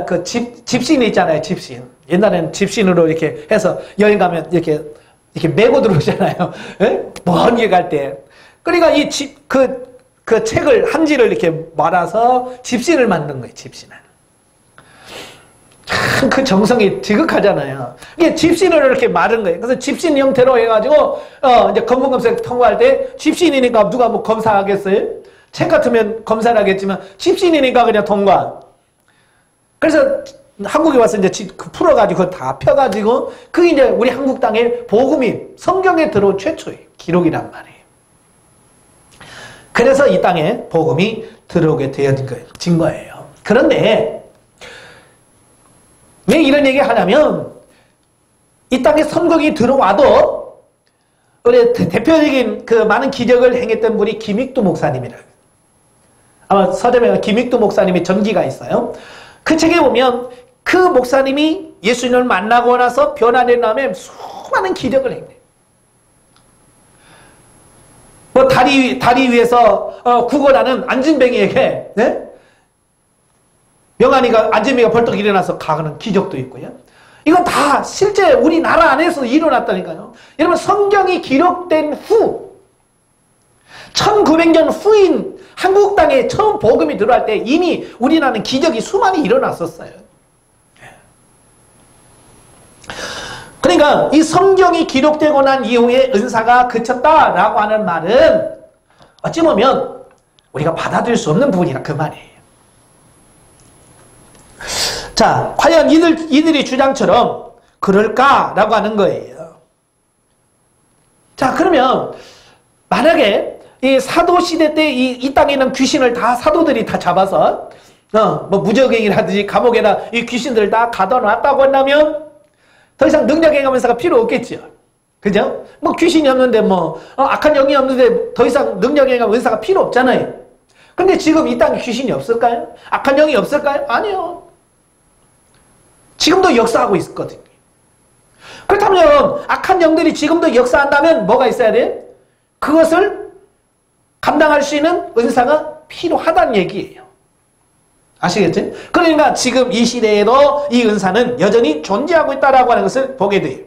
Speaker 1: 그 집신 있잖아요. 집신. 옛날에는 집신으로 이렇게 해서 여행 가면 이렇게 메고 들어오잖아요. 먼 길 갈 때. 그러니까 그 책을 한지를 이렇게 말아서 집신을 만든 거예요. 집신을. 참 그 정성이 지극하잖아요. 이게 집신을 이렇게 마른 거예요. 그래서 집신 형태로 해가지고 이제 검문검색 통과할 때 집신이니까 누가 뭐 검사하겠어요? 책 같으면 검사를 하겠지만 집신이니까 그냥 통과. 그래서 한국에 와서 이제 풀어가지고 다 펴가지고 그게 이제 우리 한국 땅에 복음이 성경에 들어온 최초의 기록이란 말이에요. 그래서 이 땅에 복음이 들어오게 되어진 거예요. 그런데 왜 이런 얘기 하냐면 이 땅에 선국이 들어와도 우리 대표적인 그 많은 기적을 행했던 분이 김익두 목사님이라고. 아마 서점에 김익두 목사님의 전기가 있어요. 그 책에 보면 그 목사님이 예수님을 만나고 나서 변화된 다음에 수많은 기적을 행해요. 뭐 다리 위에서 구걸하는 안진뱅이에게 명환이가 안진뱅이가 벌떡 일어나서 가는 기적도 있고요. 이건 다 실제 우리나라 안에서 일어났다니까요. 여러분 성경이 기록된 후 1900년 후인 한국 땅에 처음 복음이 들어갈 때 이미 우리나라는 기적이 수많이 일어났었어요. 그러니까 이 성경이 기록되고 난 이후에 은사가 그쳤다라고 하는 말은 어찌 보면 우리가 받아들일 수 없는 부분이라 그 말이에요. 자, 과연 이들이 주장처럼 그럴까라고 하는 거예요. 자, 그러면 만약에 이 사도 시대 때 이 땅에 있는 귀신을 다 사도들이 다 잡아서 뭐 무적행이라든지 감옥에다 이 귀신들을 다 가둬놨다고 한다면 더 이상 능력행함 은사가 필요 없겠죠. 그죠? 뭐 귀신이 없는데 뭐 악한 영이 없는데 더 이상 능력행함 은사가 필요 없잖아요. 근데 지금 이 땅에 귀신이 없을까요? 악한 영이 없을까요? 아니요. 지금도 역사하고 있거든요. 그렇다면 악한 영들이 지금도 역사한다면 뭐가 있어야 돼? 그것을 감당할 수 있는 은사가 필요하다는 얘기예요. 아시겠죠? 그러니까 지금 이 시대에도 이 은사는 여전히 존재하고 있다라고 하는 것을 보게 돼요.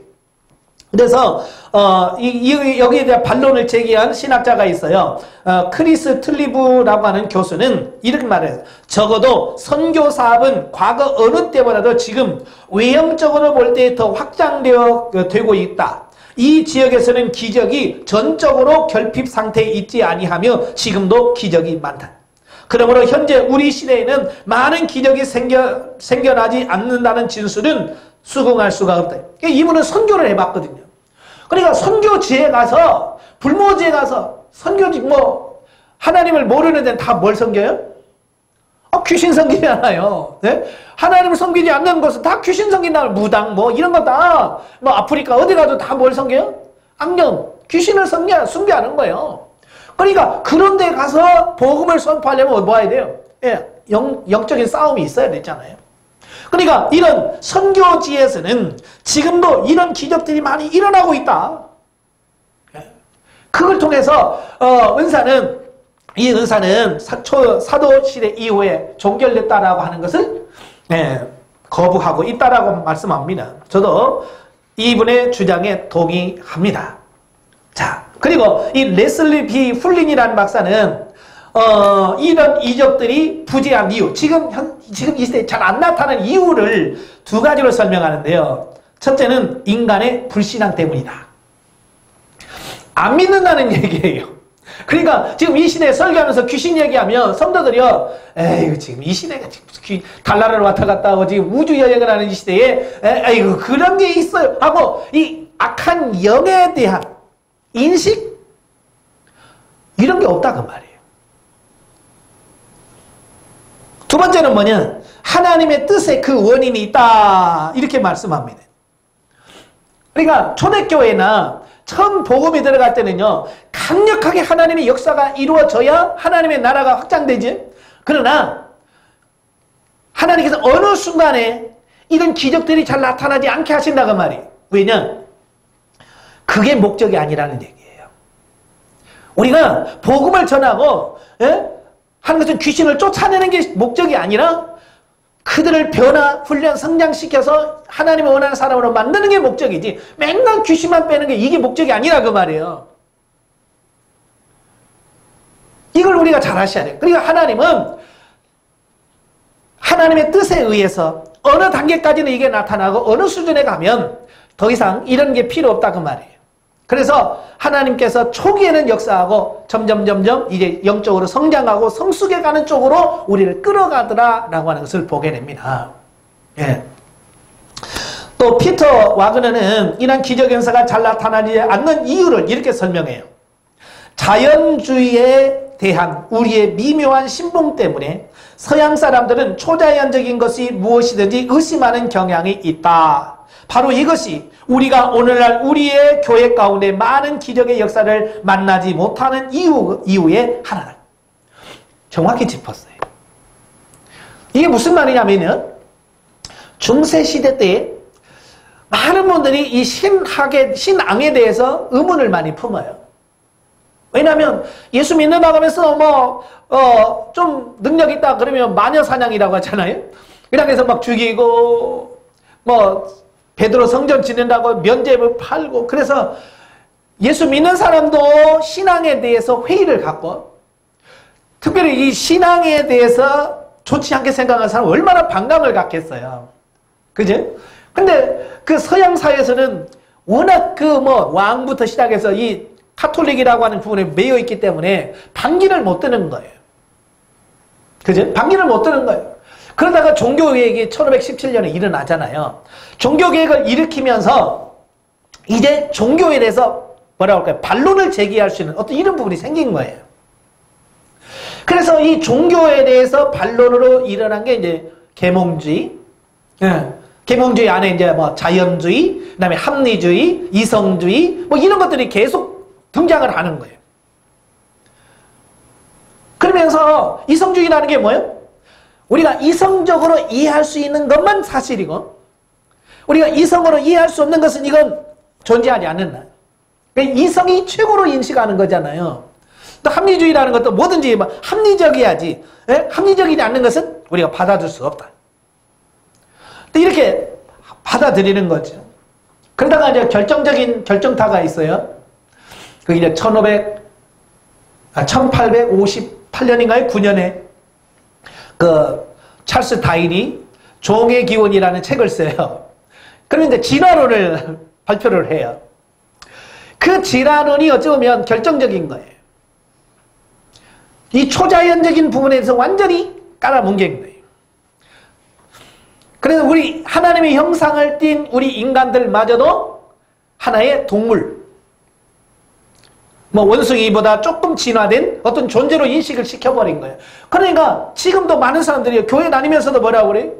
Speaker 1: 그래서 여기에 대한 반론을 제기한 신학자가 있어요. 크리스 틀리브라고 하는 교수는 이렇게 말해요. 적어도 선교 사업은 과거 어느 때보다도 지금 외형적으로 볼 때 더 확장되고 있다. 이 지역에서는 기적이 전적으로 결핍 상태에 있지 아니하며 지금도 기적이 많다. 그러므로 현재 우리 시대에는 많은 기적이 생겨나지 않는다는 진술은 수긍할 수가 없다. 이분은 선교를 해봤거든요. 그러니까 선교지에 가서 불모지에 가서 선교지 뭐 하나님을 모르는 데는 다 뭘 섬겨요? 귀신 섬기잖아요. 네? 하나님을 섬기지 않는 것은 다 귀신 섬긴다. 무당 뭐 이런 거 다 뭐 아프리카 어디 가도 다 뭘 섬겨요? 악령 귀신을 숭배하는 거예요. 그러니까 그런 데 가서 복음을 선포하려면 뭐 해야 돼요? 예, 영적인 싸움이 있어야 되잖아요. 그러니까 이런 선교지에서는 지금도 이런 기적들이 많이 일어나고 있다. 그걸 통해서 이 은사는 사도시대 이후에 종결됐다라고 하는 것을 거부하고 있다라고 말씀합니다. 저도 이분의 주장에 동의합니다. 자, 그리고 이 레슬리 B. 훌린이라는 박사는 이런 이적들이 부재한 이유, 지금 이 시대에 잘 안 나타나는 이유를 두 가지로 설명하는데요. 첫째는 인간의 불신앙 때문이다. 안 믿는다는 얘기예요. 그러니까 지금 이 시대에 설교하면서 귀신 얘기하면 성도들이요, 에이 지금 이 시대가 지금 달나라를 왔다 갔다 하고 지금 우주 여행을 하는 이 시대에 에이구 그런 게 있어요 하고 이 악한 영에 대한 인식 이런 게 없다 그 말이에요. 두 번째는 뭐냐? 하나님의 뜻에 그 원인이 있다 이렇게 말씀합니다. 그러니까 초대교회나 처음 복음이 들어갈 때는요 강력하게 하나님의 역사가 이루어져야 하나님의 나라가 확장되지. 그러나 하나님께서 어느 순간에 이런 기적들이 잘 나타나지 않게 하신다고 말이에요. 왜냐? 그게 목적이 아니라는 얘기예요. 우리가 복음을 전하고 하는 것은 귀신을 쫓아내는 게 목적이 아니라 그들을 변화, 훈련, 성장시켜서 하나님이 원하는 사람으로 만드는 게 목적이지 맨날 귀신만 빼는 게 이게 목적이 아니라 그 말이에요. 이걸 우리가 잘 아셔야 돼요. 그러니까 하나님은 하나님의 뜻에 의해서 어느 단계까지는 이게 나타나고 어느 수준에 가면 더 이상 이런 게 필요 없다 그 말이에요. 그래서 하나님께서 초기에는 역사하고 점점 이제 영적으로 성장하고 성숙해 가는 쪽으로 우리를 끌어가더라라고 하는 것을 보게 됩니다. 예. 또 피터 와그너는 이런 기적 현상가 잘 나타나지 않는 이유를 이렇게 설명해요. 자연주의에 대한 우리의 미묘한 신봉 때문에 서양 사람들은 초자연적인 것이 무엇이든지 의심하는 경향이 있다. 바로 이것이 우리가 오늘날 우리의 교회 가운데 많은 기적의 역사를 만나지 못하는 이유의 하나다. 정확히 짚었어요. 이게 무슨 말이냐면요. 중세시대 때 많은 분들이 이 신앙에 대해서 의문을 많이 품어요. 왜냐하면 예수 믿는다고 하면서 좀 능력 있다 그러면 마녀사냥이라고 하잖아요. 그래서 막 죽이고 베드로 성전 지낸다고 면죄부 팔고 그래서 예수 믿는 사람도 신앙에 대해서 회의를 갖고 특별히 이 신앙에 대해서 좋지 않게 생각하는 사람은 얼마나 반감을 갖겠어요. 그죠? 근데 그 서양 사회에서는 워낙 왕부터 시작해서 이 카톨릭이라고 하는 부분에 매여 있기 때문에 반기를 못 드는 거예요. 그죠? 반기를 못 드는 거예요. 그러다가 종교개혁이 1517년에 일어나잖아요. 종교개혁을 일으키면서 이제 종교에 대해서 뭐라고 할까요? 반론을 제기할 수 있는 어떤 이런 부분이 생긴 거예요. 그래서 이 종교에 대해서 반론으로 일어난 게 이제 계몽주의. 계몽주의 안에 이제 자연주의, 그다음에 합리주의, 이성주의 이런 것들이 계속 등장을 하는 거예요. 그러면서 이성주의라는 게 뭐예요? 우리가 이성적으로 이해할 수 있는 것만 사실이고 우리가 이성으로 이해할 수 없는 것은 이건 존재하지 않는다. 그러니까 이성이 최고로 인식하는 거잖아요. 또 합리주의라는 것도 뭐든지 합리적이야지. 합리적이지 않는 것은 우리가 받아들일 수 없다. 또 이렇게 받아들이는 거죠. 그러다가 이제 결정적인 결정타가 있어요. 그 이제 1858년인가요? 9년에 그 찰스 다윈이 종의 기원이라는 책을 써요. 그런데 진화론을 발표를 해요. 그 진화론이 어쩌면 결정적인 거예요. 이 초자연적인 부분에 대해서 완전히 깔아뭉갠 거예요. 그래서 우리 하나님의 형상을 띤 우리 인간들마저도 하나의 동물, 원숭이보다 조금 진화된 어떤 존재로 인식을 시켜버린 거예요. 그러니까 지금도 많은 사람들이 교회 다니면서도 뭐라고 그래요?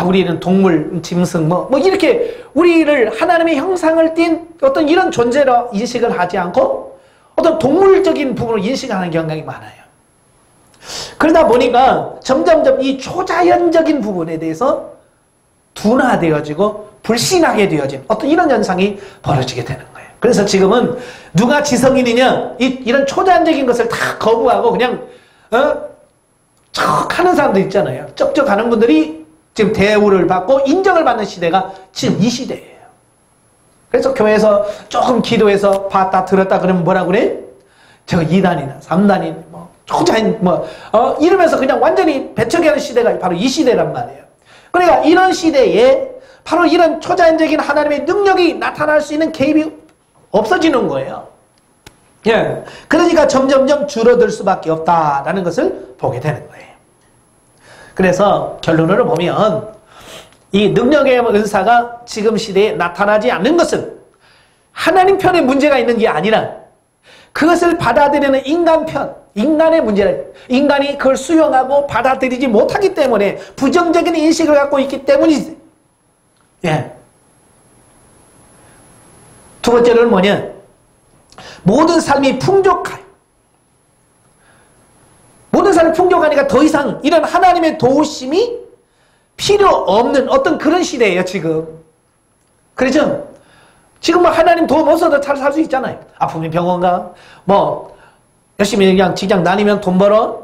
Speaker 1: 우리는 동물, 짐승, 이렇게 우리를 하나님의 형상을 띤 어떤 이런 존재로 인식을 하지 않고 어떤 동물적인 부분을 인식하는 경향이 많아요. 그러다 보니까 점점점 이 초자연적인 부분에 대해서 둔화되어지고 불신하게 되어진 어떤 이런 현상이 벌어지게 되는 거예요. 그래서 지금은 누가 지성인이냐 이런 초자연적인 것을 다 거부하고 그냥 척 하는 사람들 있잖아요. 쩍쩍 하는 분들이 지금 대우를 받고 인정을 받는 시대가 지금 이 시대예요. 그래서 교회에서 조금 기도해서 봤다 들었다 그러면 뭐라 그래? 저거 2단이나 3단이나 초자연 이러면서 그냥 완전히 배척이 하는 시대가 바로 이 시대란 말이에요. 그러니까 이런 시대에 바로 이런 초자연적인 하나님의 능력이 나타날 수 있는 개입이 없어지는 거예요. 예. 그러니까 점점점 줄어들 수밖에 없다라는 것을 보게 되는 거예요. 그래서 결론으로 보면 이 능력의 은사가 지금 시대에 나타나지 않는 것은 하나님 편에 문제가 있는 게 아니라 그것을 받아들이는 인간 편, 인간의 문제라. 인간이 그걸 수용하고 받아들이지 못하기 때문에 부정적인 인식을 갖고 있기 때문이지. 예. 두 번째로는 뭐냐? 모든 삶이 풍족해요. 모든 삶이 풍족하니까 더 이상 이런 하나님의 도우심이 필요 없는 어떤 그런 시대예요, 지금. 그렇죠? 지금 뭐 하나님 도움 없어도 잘 살 수 있잖아요. 아프면 병원 가, 뭐 열심히 그냥 직장 다니면 돈 벌어.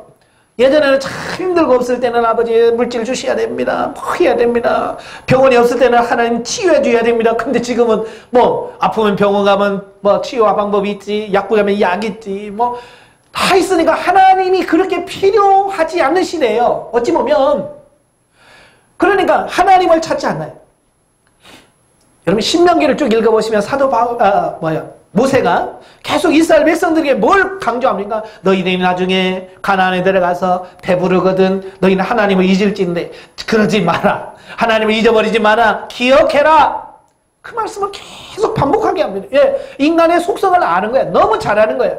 Speaker 1: 예전에는 참 힘들고 없을 때는 아버지 물질 주셔야 됩니다. 뭐 해야 됩니다. 병원이 없을 때는 하나님 치유해 줘야 됩니다. 근데 지금은 뭐 아프면 병원 가면 뭐 치유와 방법이 있지, 약국 가면 약 있지, 뭐 다 있으니까 하나님이 그렇게 필요하지 않는 시대예요. 어찌 보면. 그러니까 하나님을 찾지 않나요? 여러분 신명기를 쭉 읽어보시면 모세가 계속 이스라엘 백성들에게 뭘 강조합니까? 너희들이 나중에 가나안에 들어가서 배부르거든 너희는 하나님을 잊을진데 그러지 마라. 하나님을 잊어버리지 마라. 기억해라. 그 말씀을 계속 반복하게 합니다. 예, 인간의 속성을 아는 거야. 너무 잘 아는 거야.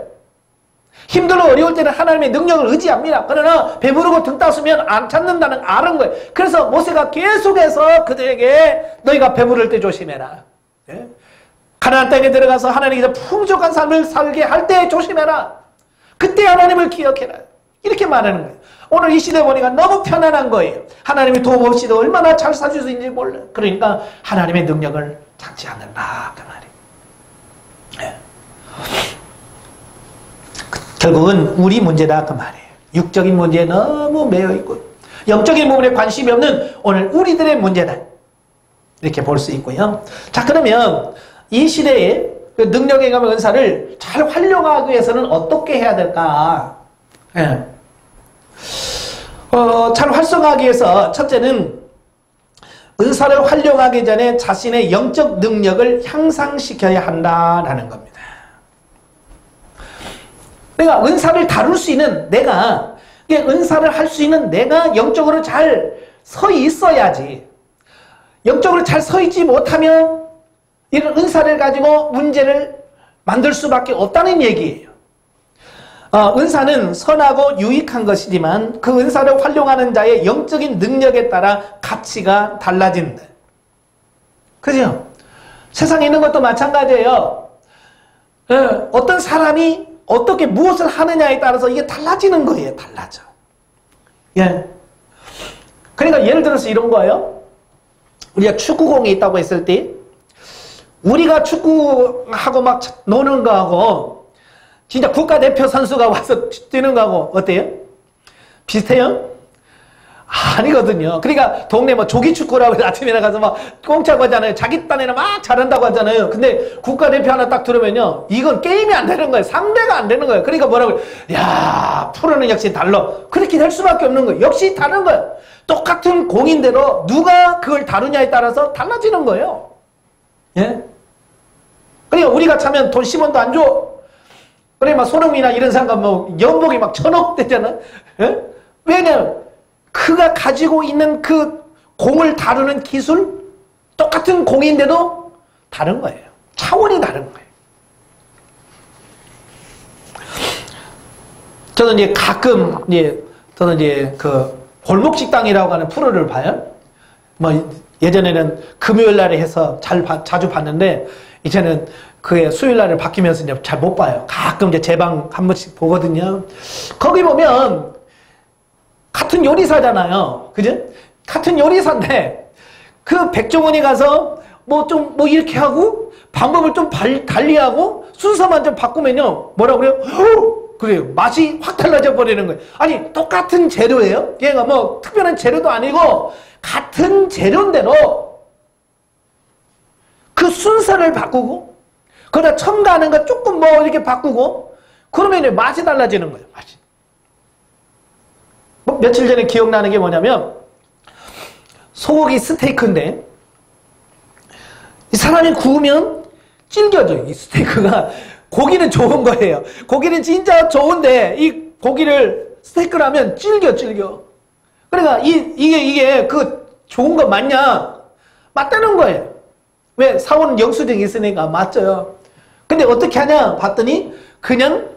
Speaker 1: 힘들고 어려울 때는 하나님의 능력을 의지합니다. 그러나 배부르고 등 따스면 안 찾는다는 아는 거예요. 그래서 모세가 계속해서 그들에게 너희가 배부를 때 조심해라. 예? 가나안 땅에 들어가서 하나님께서 풍족한 삶을 살게 할 때 조심해라. 그때 하나님을 기억해라. 이렇게 말하는 거예요. 오늘 이 시대 보니까 너무 편안한 거예요. 하나님이 도움 없이도 얼마나 잘 사줄 수 있는지 몰라. 그러니까 하나님의 능력을 찾지 않는다. 그 말이에요. 예. 결국은 우리 문제다 그 말이에요. 육적인 문제에 너무 매여 있고 영적인 부분에 관심이 없는 오늘 우리들의 문제다. 이렇게 볼 수 있고요. 자, 그러면 이 시대에 그 능력의 감의 은사를 잘 활용하기 위해서는 어떻게 해야 될까? 예. 잘 활성화하기 위해서 첫째는 은사를 활용하기 전에 자신의 영적 능력을 향상시켜야 한다라는 겁니다. 그러니까 은사를 다룰 수 있는 내가, 은사를 할 수 있는 내가 영적으로 잘 서 있어야지. 영적으로 잘 서 있지 못하면 이런 은사를 가지고 문제를 만들 수밖에 없다는 얘기예요. 은사는 선하고 유익한 것이지만 그 은사를 활용하는 자의 영적인 능력에 따라 가치가 달라진다. 그죠? 세상에 있는 것도 마찬가지예요. 어떤 사람이 어떻게 무엇을 하느냐에 따라서 이게 달라지는 거예요. 달라져. 예. 그러니까 예를 들어서 이런 거예요. 우리가 축구공이 있다고 했을 때 우리가 축구하고 막 노는 거하고 진짜 국가대표 선수가 와서 뛰는 거하고 어때요? 비슷해요? 아니거든요. 그러니까 동네 뭐 조기축구라고 아침에 나가서 막 공짜고 하잖아요. 자기 딴에는 막 잘한다고 하잖아요. 근데 국가대표 하나 딱 들으면요. 이건 게임이 안 되는 거예요. 상대가 안 되는 거예요. 그러니까 뭐라고요? 야, 프로는 역시 달라. 그렇게 될 수밖에 없는 거예요. 역시 다른 거예요. 똑같은 공인대로 누가 그걸 다루냐에 따라서 달라지는 거예요. 예? 그러니까 우리가 차면 돈 10원도 안 줘. 그래, 막 손흥민이나 이런 사람 뭐 연봉이 막 1000억 되잖아. 예? 왜냐면 그가 가지고 있는 그 공을 다루는 기술, 똑같은 공인데도 다른 거예요. 차원이 다른 거예요. 저는 이제 가끔, 저는 이제 그 골목식당이라고 하는 프로를 봐요. 뭐, 예전에는 금요일 날에 해서 자주 봤는데, 이제는 그의 수요일 날을 바뀌면서 이제 잘 못 봐요. 가끔 이제 제방 한 번씩 보거든요. 거기 보면, 같은 요리사잖아요. 그죠? 같은 요리사인데, 그 백종원이 가서 뭐 이렇게 하고, 방법을 좀 달리하고, 순서만 좀 바꾸면요. 뭐라고 그래요? 그래요. 맛이 확 달라져 버리는 거예요. 아니, 똑같은 재료예요? 얘가 뭐 특별한 재료도 아니고, 같은 재료인데도, 그 순서를 바꾸고, 그러다 첨가하는 거 조금 뭐 이렇게 바꾸고, 그러면 맛이 달라지는 거예요. 맛이. 며칠 전에 기억나는 게 뭐냐면 소고기 스테이크인데 이 사람이 구우면 질겨져요. 이 스테이크가. 고기는 좋은 거예요. 고기는 진짜 좋은데 이 고기를 스테이크를 하면 질겨. 그러니까 이게 그 좋은 거 맞냐? 맞다는 거예요. 왜? 사온 영수증이 있으니까 맞죠. 근데 어떻게 하냐 봤더니 그냥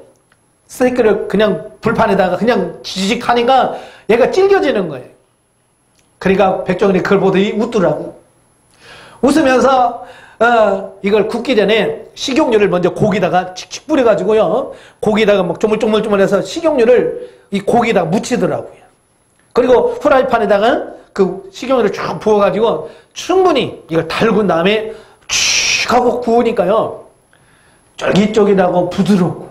Speaker 1: 스테이크를 그냥 불판에다가 그냥 지직 하니까 얘가 질겨지는 거예요. 그러니까 백종원이 그걸 보더니 웃더라고. 웃으면서 이걸 굽기 전에 식용유를 먼저 고기다가 칙칙 뿌려가지고요. 고기다가 막 조물조물조물해서 식용유를 이 고기에다가 묻히더라고요. 그리고 프라이팬에다가 그 식용유를 쭉 부어가지고 충분히 이걸 달군 다음에 쭉 하고 구우니까요. 쫄깃쫄깃하고 부드럽고.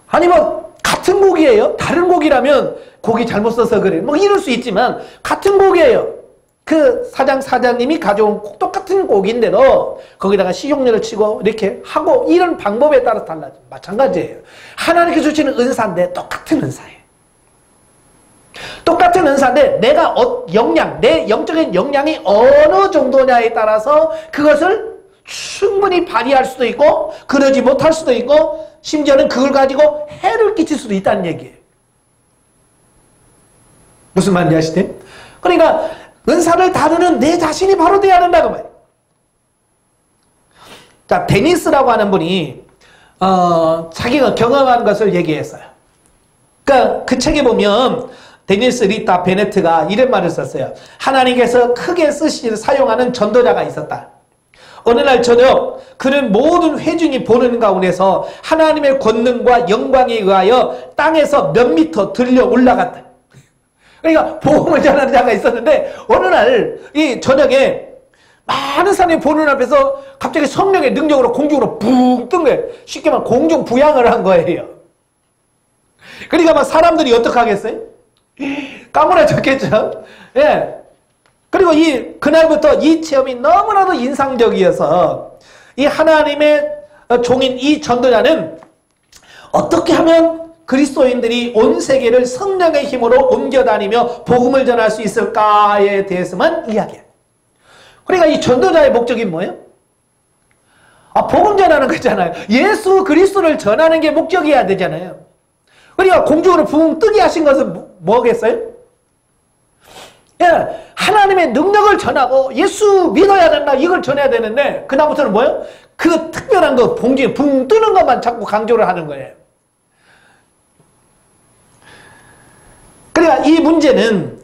Speaker 1: 아니 뭐 같은 고기예요. 다른 고기라면 고기 잘못 써서 그래. 뭐 이럴 수 있지만 같은 고기예요. 그 사장님이 가져온 똑같은 고기인데도 거기다가 식용유를 치고 이렇게 하고 이런 방법에 따라 달라져. 마찬가지예요. 하나님께서 주시는 은사인데 똑같은 은사예요. 똑같은 은사인데 내가 내 영적인 역량이 어느 정도냐에 따라서 그것을 충분히 발휘할 수도 있고 그러지 못할 수도 있고 심지어는 그걸 가지고 해를 끼칠 수도 있다는 얘기예요. 무슨 말인지 아시죠? 그러니까 은사를 다루는 내 자신이 바로 돼야 된다고 말이에요. 자, 데니스라고 하는 분이 자기가 경험한 것을 얘기했어요. 그러니까 그 책에 보면 데니스 리타 베네트가 이런 말을 썼어요. 하나님께서 크게 사용하는 전도자가 있었다. 어느 날 저녁 그는 모든 회중이 보는 가운데서 하나님의 권능과 영광에 의하여 땅에서 몇 미터 들려 올라갔다. 그러니까 복음을 전하는 자가 있었는데 어느 날 이 저녁에 많은 사람이 보는 앞에서 갑자기 성령의 능력으로 공중으로 붕 뜬 거예요. 쉽게 말하면 공중 부양을 한 거예요. 그러니까 막 사람들이 어떻게 하겠어요? 까무러졌겠죠. 예. 그리고 그날부터 이 체험이 너무나도 인상적이어서 이 하나님의 종인 이 전도자는 어떻게 하면 그리스도인들이 온 세계를 성령의 힘으로 옮겨다니며 복음을 전할 수 있을까에 대해서만 이야기해요. 그러니까 이 전도자의 목적이 뭐예요? 복음 전하는 거잖아요. 예수 그리스도를 전하는 게 목적이어야 되잖아요. 그러니까 공중으로 붕 뜨게 하신 것은 뭐겠어요? 예, 하나님의 능력을 전하고 예수 믿어야 된다 이걸 전해야 되는데 그다음부터는 뭐예요? 그 특별한 거 공중에 붕 뜨는 것만 자꾸 강조를 하는 거예요. 그러니까 이 문제는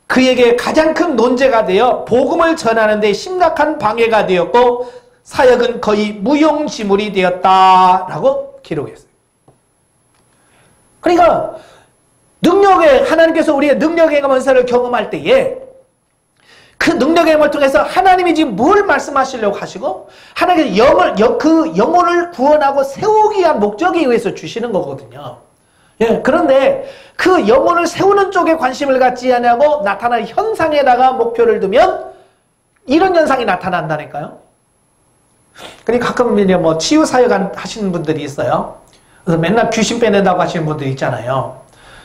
Speaker 1: 그에게 가장 큰 논제가 되어 복음을 전하는 데 심각한 방해가 되었고 사역은 거의 무용지물이 되었다라고 기록했어요. 그러니까 하나님께서 우리의 능력의 은사를 경험할 때에 그 능력의 힘을 통해서 하나님이 지금 뭘 말씀하시려고 하시고 하나님께서 그 영혼을 구원하고 세우기 위한 목적에 의해서 주시는 거거든요. 예, 그런데 그 영혼을 세우는 쪽에 관심을 갖지 않고 나타날 현상에다가 목표를 두면 이런 현상이 나타난다니까요. 그러니까 가끔 이제 뭐 치유 사역 하시는 분들이 있어요. 그래서 맨날 귀신 빼낸다고 하시는 분들이 있잖아요.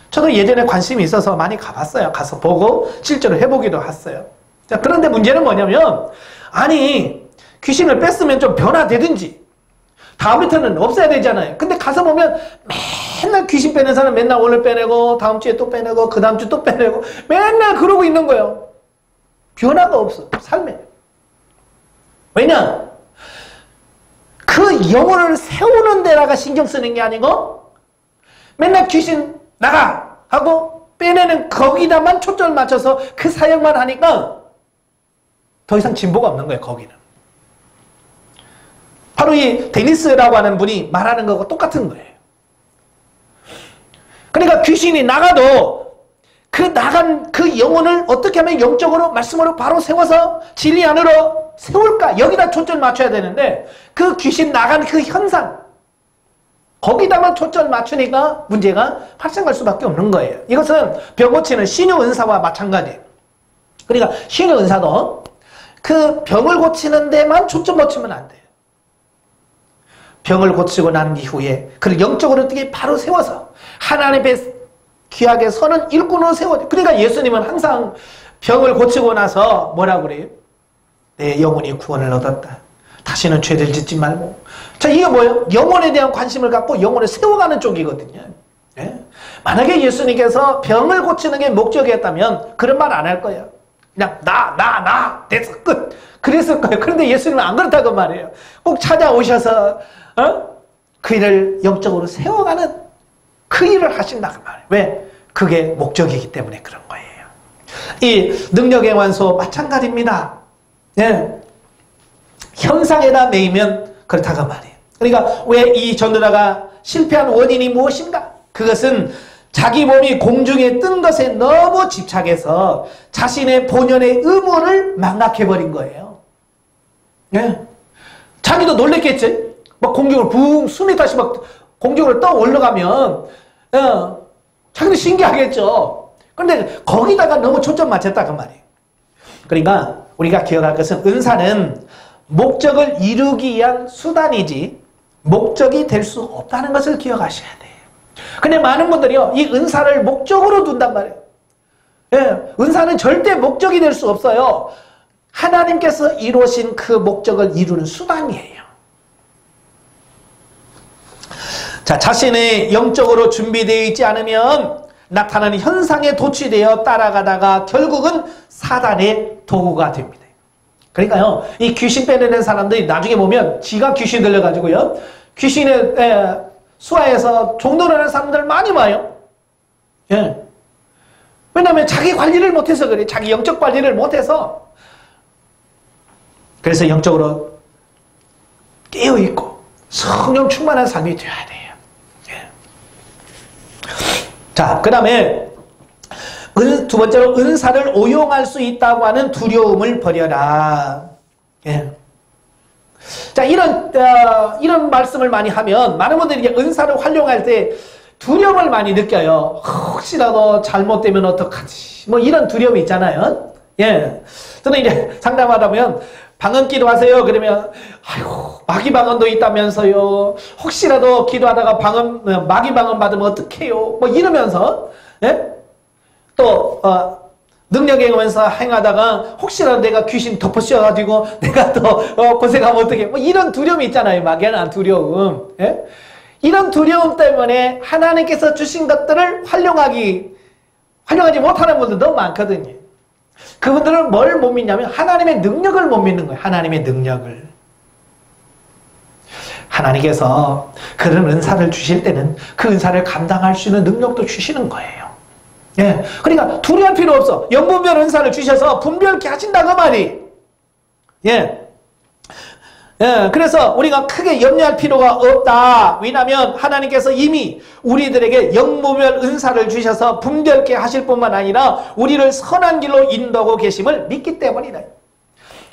Speaker 1: 저도 예전에 관심이 있어서 많이 가봤어요. 가서 보고 실제로 해보기도 했어요. 자, 그런데 문제는 뭐냐면 아니 귀신을 뺐으면 좀 변화되든지 다음부터는 없애야 되잖아요. 근데 가서 보면 맨날 귀신 빼는 사람 맨날 오늘 빼내고 다음 주에 또 빼내고 그 다음 주 또 빼내고 맨날 그러고 있는 거예요. 변화가 없어. 삶에. 왜냐? 그 영혼을 세우는 데다가 신경 쓰는 게 아니고 맨날 귀신 나가! 하고 빼내는 거기다만 초점을 맞춰서 그 사역만 하니까 더 이상 진보가 없는 거예요. 거기는. 바로 이 데니스라고 하는 분이 말하는 거하고 똑같은 거예요. 그러니까 귀신이 나가도 그 나간 그 영혼을 어떻게 하면 영적으로 말씀으로 바로 세워서 진리 안으로 세울까? 여기다 초점을 맞춰야 되는데 그 귀신 나간 그 현상 거기다만 초점을 맞추니까 문제가 발생할 수밖에 없는 거예요. 이것은 병 고치는 신유 은사와 마찬가지예요. 그러니까 신유 은사도 그 병을 고치는 데만 초점 맞추면 안 돼요. 병을 고치고 난 이후에 그를 영적으로 어떻게 바로 세워서 하나님 앞에 귀하게 서는 일꾼으로 세워야 돼요. 그러니까 예수님은 항상 병을 고치고 나서 뭐라고 그래요? 내 영혼이 구원을 얻었다. 다시는 죄를 짓지 말고. 자, 이게 뭐예요? 영혼에 대한 관심을 갖고 영혼을 세워가는 쪽이거든요. 예? 만약에 예수님께서 병을 고치는 게 목적이었다면 그런 말 안 할 거예요. 그냥 나 됐어 끝. 그랬을 거예요. 그런데 예수님은 안 그렇다고 말해요. 꼭 찾아오셔서 그 일을 영적으로 세워가는 그 일을 하신다고 말해요. 왜? 그게 목적이기 때문에 그런 거예요. 이 능력의 완소 마찬가지입니다. 예. 현상에다 매이면 그렇다고 말해요. 그러니까 왜 이 전도자가 실패한 원인이 무엇인가? 그것은 자기 몸이 공중에 뜬 것에 너무 집착해서 자신의 본연의 의무를 망각해버린 거예요. 예. 자기도 놀랬겠지? 막 공중으로 붕 숨이 다시 막 공중으로 떠 올라가면, 자기도 신기하겠죠? 근데 거기다가 너무 초점 맞췄다, 그 말이에요. 그러니까 우리가 기억할 것은 은사는 목적을 이루기 위한 수단이지 목적이 될 수 없다는 것을 기억하셔야 돼요. 근데 많은 분들이요, 이 은사를 목적으로 둔단 말이에요. 예, 은사는 절대 목적이 될 수 없어요. 하나님께서 이루신 그 목적을 이루는 수단이에요. 자, 자신의 영적으로 준비되어 있지 않으면 나타나는 현상에 도취되어 따라가다가 결국은 사단의 도구가 됩니다. 그러니까요, 이 귀신 빼내는 사람들이 나중에 보면 지가 귀신 들려가지고요, 귀신의 수하에서 종노하는 사람들 많이 봐요. 예. 왜냐하면 자기 관리를 못해서 그래. 자기 영적 관리를 못해서. 그래서 영적으로 깨어있고 성령 충만한 삶이 되어야 돼요. 예. 자, 그 다음에 두 번째로 은사를 오용할 수 있다고 하는 두려움을 버려라. 예. 자, 이런 말씀을 많이 하면 많은 분들이 이제 은사를 활용할 때 두려움을 많이 느껴요. 혹시라도 잘못되면 어떡하지? 뭐 이런 두려움이 있잖아요. 예. 저는 이제 상담하다 보면 방언 기도하세요. 그러면 아이고, 마귀 방언도 있다면서요. 혹시라도 기도하다가 마귀 방언 받으면 어떡해요? 뭐 이러면서, 예? 또 능력 행하다가 혹시라도 내가 귀신 덮어씌워가지고 내가 또 고생하면 어떡해? 뭐 이런 두려움이 있잖아요. 막연한 두려움. 예? 이런 두려움 때문에 하나님께서 주신 것들을 활용하지 못하는 분들도 많거든요. 그분들은 뭘 못 믿냐면 하나님의 능력을 못 믿는 거예요. 하나님의 능력을. 하나님께서 그런 은사를 주실 때는 그 은사를 감당할 수 있는 능력도 주시는 거예요. 예. 그러니까 두려워할 필요 없어. 영분별 은사를 주셔서 분별케 하신다, 그 말이. 예. 예. 그래서 우리가 크게 염려할 필요가 없다. 왜냐하면 하나님께서 이미 우리들에게 영분별 은사를 주셔서 분별케 하실 뿐만 아니라 우리를 선한 길로 인도하고 계심을 믿기 때문이다.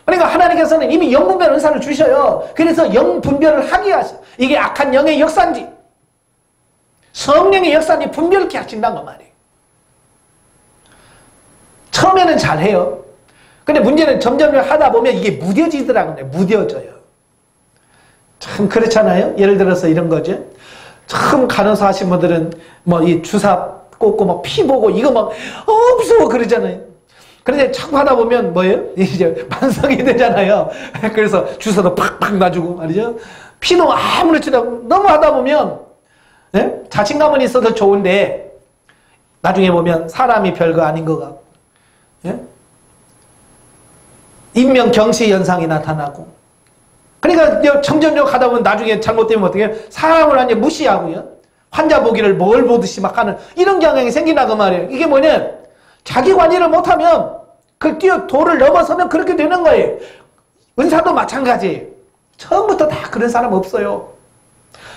Speaker 1: 그러니까 하나님께서는 이미 영분별 은사를 주셔요. 그래서 영분별을 하게 하셔. 이게 악한 영의 역사인지 성령의 역사인지 분별케 하신다는 말이에요. 처음에는 잘해요. 근데 문제는 점점 하다 보면 이게 무뎌지더라고요. 무뎌져요. 참 그렇잖아요. 예를 들어서 이런 거죠. 처음 간호사 하신 분들은 뭐 이 주사 꽂고 막 피 보고 이거 막 무서워 그러잖아요. 그런데 자꾸 하다 보면 뭐예요? 이제 만성이 되잖아요. 그래서 주사도 팍팍 놔주고 말이죠. 피도 아무렇지도 않고 너무 하다 보면, 예? 자신감은 있어도 좋은데 나중에 보면 사람이 별거 아닌 것 같고, 예? 인명경시 현상이 나타나고. 그러니까 점점 가다 보면 나중에 잘못되면 어떻게 해요? 사람을 완전 무시하고요. 환자 보기를 뭘 보듯이 막 하는 이런 경향이 생긴다고 말이에요. 이게 뭐냐? 자기 관리를 못하면 그 도를 넘어서면 그렇게 되는 거예요. 은사도 마찬가지예요. 처음부터 다 그런 사람 없어요.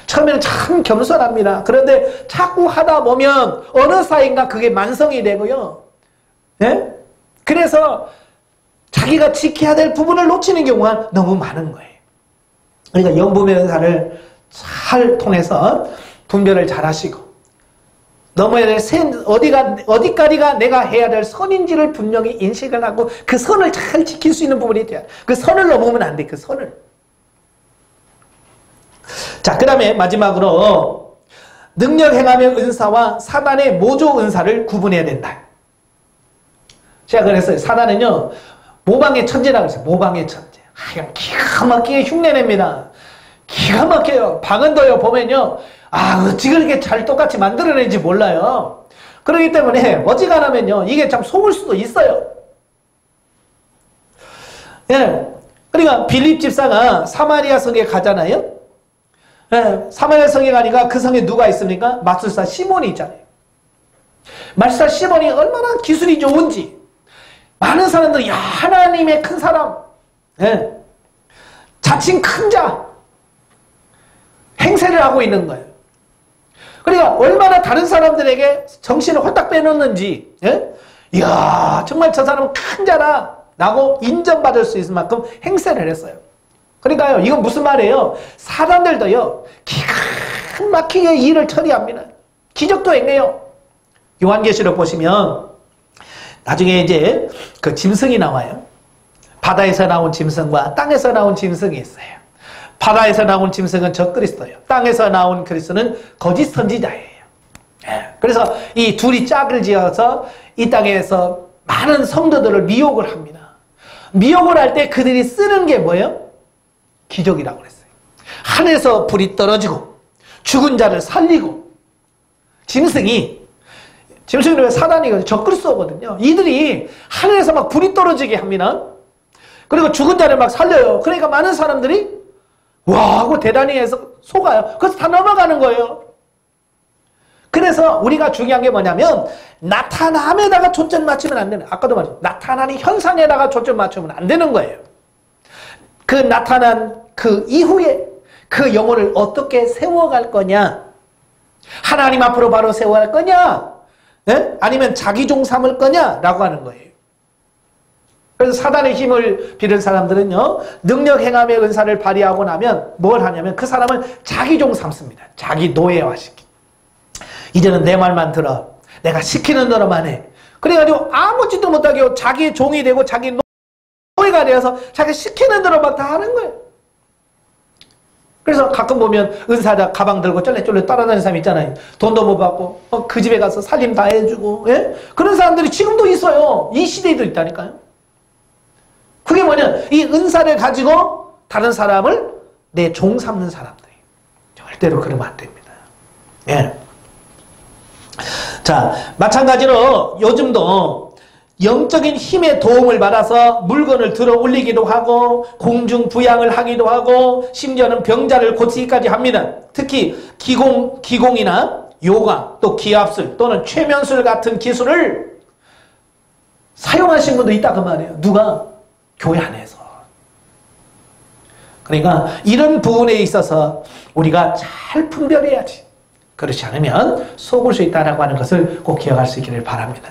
Speaker 1: 처음에는 참 겸손합니다. 그런데 자꾸 하다 보면 어느 사이인가 그게 만성이 되고요. 예? 그래서 자기가 지켜야 될 부분을 놓치는 경우가 너무 많은 거예요. 그러니까 영분별 은사를 잘 통해서 분별을 잘 하시고 넘어야 될 어디까지가 내가 해야 될 선인지를 분명히 인식을 하고 그 선을 잘 지킬 수 있는 부분이 돼야 돼. 그 선을 넘으면 안 돼. 그 선을. 자, 그 다음에 마지막으로 능력 행하며 은사와 사단의 모조 은사를 구분해야 된다. 제가 그랬어요. 사단은요 모방의 천재라고 했어요. 모방의 천재. 그냥 기가 막히게 흉내냅니다. 기가 막혀요. 방언도요 보면요, 어찌 그렇게 잘 똑같이 만들어내는지 몰라요. 그렇기 때문에 어지간하면요 이게 참 속을 수도 있어요. 예. 그러니까 빌립 집사가 사마리아 성에 가잖아요. 예. 사마리아 성에 가니까 그 성에 누가 있습니까? 마술사 시몬이 있잖아요. 마술사 시몬이 얼마나 기술이 좋은지 많은 사람들이 야, 하나님의 큰 사람, 예. 자칭 큰 자 행세를 하고 있는 거예요. 그러니까 얼마나 다른 사람들에게 정신을 홀딱 빼놓는지, 예? 이야, 정말 저 사람은 큰 자라 라고 인정받을 수 있을 만큼 행세를 했어요. 그러니까요, 이건 무슨 말이에요? 사람들도요, 기가 막히게 일을 처리합니다. 기적도 행해요. 요한계시록 보시면 나중에 이제 그 짐승이 나와요. 바다에서 나온 짐승과 땅에서 나온 짐승이 있어요. 바다에서 나온 짐승은 적그리스도예요. 땅에서 나온 그리스도는 거짓 선지자예요. 그래서 이 둘이 짝을 지어서 이 땅에서 많은 성도들을 미혹을 합니다. 미혹을 할 때 그들이 쓰는 게 뭐예요? 기적이라고 그랬어요. 하늘에서 불이 떨어지고 죽은 자를 살리고 짐승이 왜 사단이거든요. 적그리스도거든요. 이들이 하늘에서 막 불이 떨어지게 합니다. 그리고 죽은 자를 막 살려요. 그러니까 많은 사람들이 와 하고 대단히 해서 속아요. 그래서 다 넘어가는 거예요. 그래서 우리가 중요한 게 뭐냐면 나타남에다가 초점 맞추면 안 되는, 아까도 말했죠. 나타나는 현상에다가 초점 맞추면 안 되는 거예요. 그 나타난 그 이후에 그 영혼을 어떻게 세워갈 거냐, 하나님 앞으로 바로 세워갈 거냐, 네? 아니면 자기 종 삼을 거냐라고 하는 거예요. 그래서 사단의 힘을 빌은 사람들은요, 능력 행함의 은사를 발휘하고 나면 뭘 하냐면 그 사람을 자기 종 삼습니다. 자기 노예화시키. 이제는 내 말만 들어. 내가 시키는 대로만 해. 그래가지고 아무 짓도 못하게 자기 종이 되고 자기 노예가 되어서 자기 시키는 대로 막 다 하는 거예요. 그래서 가끔 보면 은사자 가방 들고 쫄래쫄래 따라다니는 사람 있잖아요. 돈도 못 받고 그 집에 가서 살림 다 해주고, 예? 그런 사람들이 지금도 있어요. 이 시대에도 있다니까요. 그게 뭐냐, 이 은사를 가지고 다른 사람을 내 종 삼는 사람들이에요. 절대로 그러면 안 됩니다. 예. 자, 마찬가지로 요즘도 영적인 힘의 도움을 받아서 물건을 들어 올리기도 하고 공중 부양을 하기도 하고 심지어는 병자를 고치기까지 합니다. 특히 기공이나 요가, 또 기압술 또는 최면술 같은 기술을 사용하신 분도 있다 그 말이에요. 누가? 교회 안에서. 그러니까 이런 부분에 있어서 우리가 잘 분별해야지. 그렇지 않으면 속을 수 있다라고 하는 것을 꼭 기억할 수 있기를 바랍니다.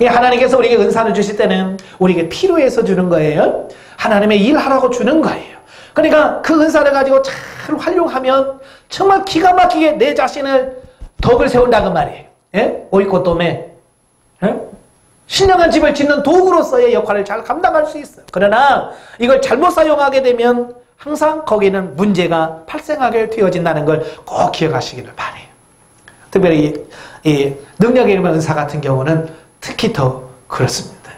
Speaker 1: 하나님께서 우리에게 은사를 주실 때는 우리에게 필요해서 주는 거예요. 하나님의 일하라고 주는 거예요. 그러니까 그 은사를 가지고 잘 활용하면 정말 기가 막히게 내 자신을 덕을 세운다 그 말이에요. 예? 오이코토메. 예? 신령한 집을 짓는 도구로서의 역할을 잘 감당할 수 있어요. 그러나 이걸 잘못 사용하게 되면 항상 거기는 문제가 발생하게 되어진다는 걸 꼭 기억하시기를 바라요. 특별히 이 능력의 이름의 은사 같은 경우는 특히 더 그렇습니다.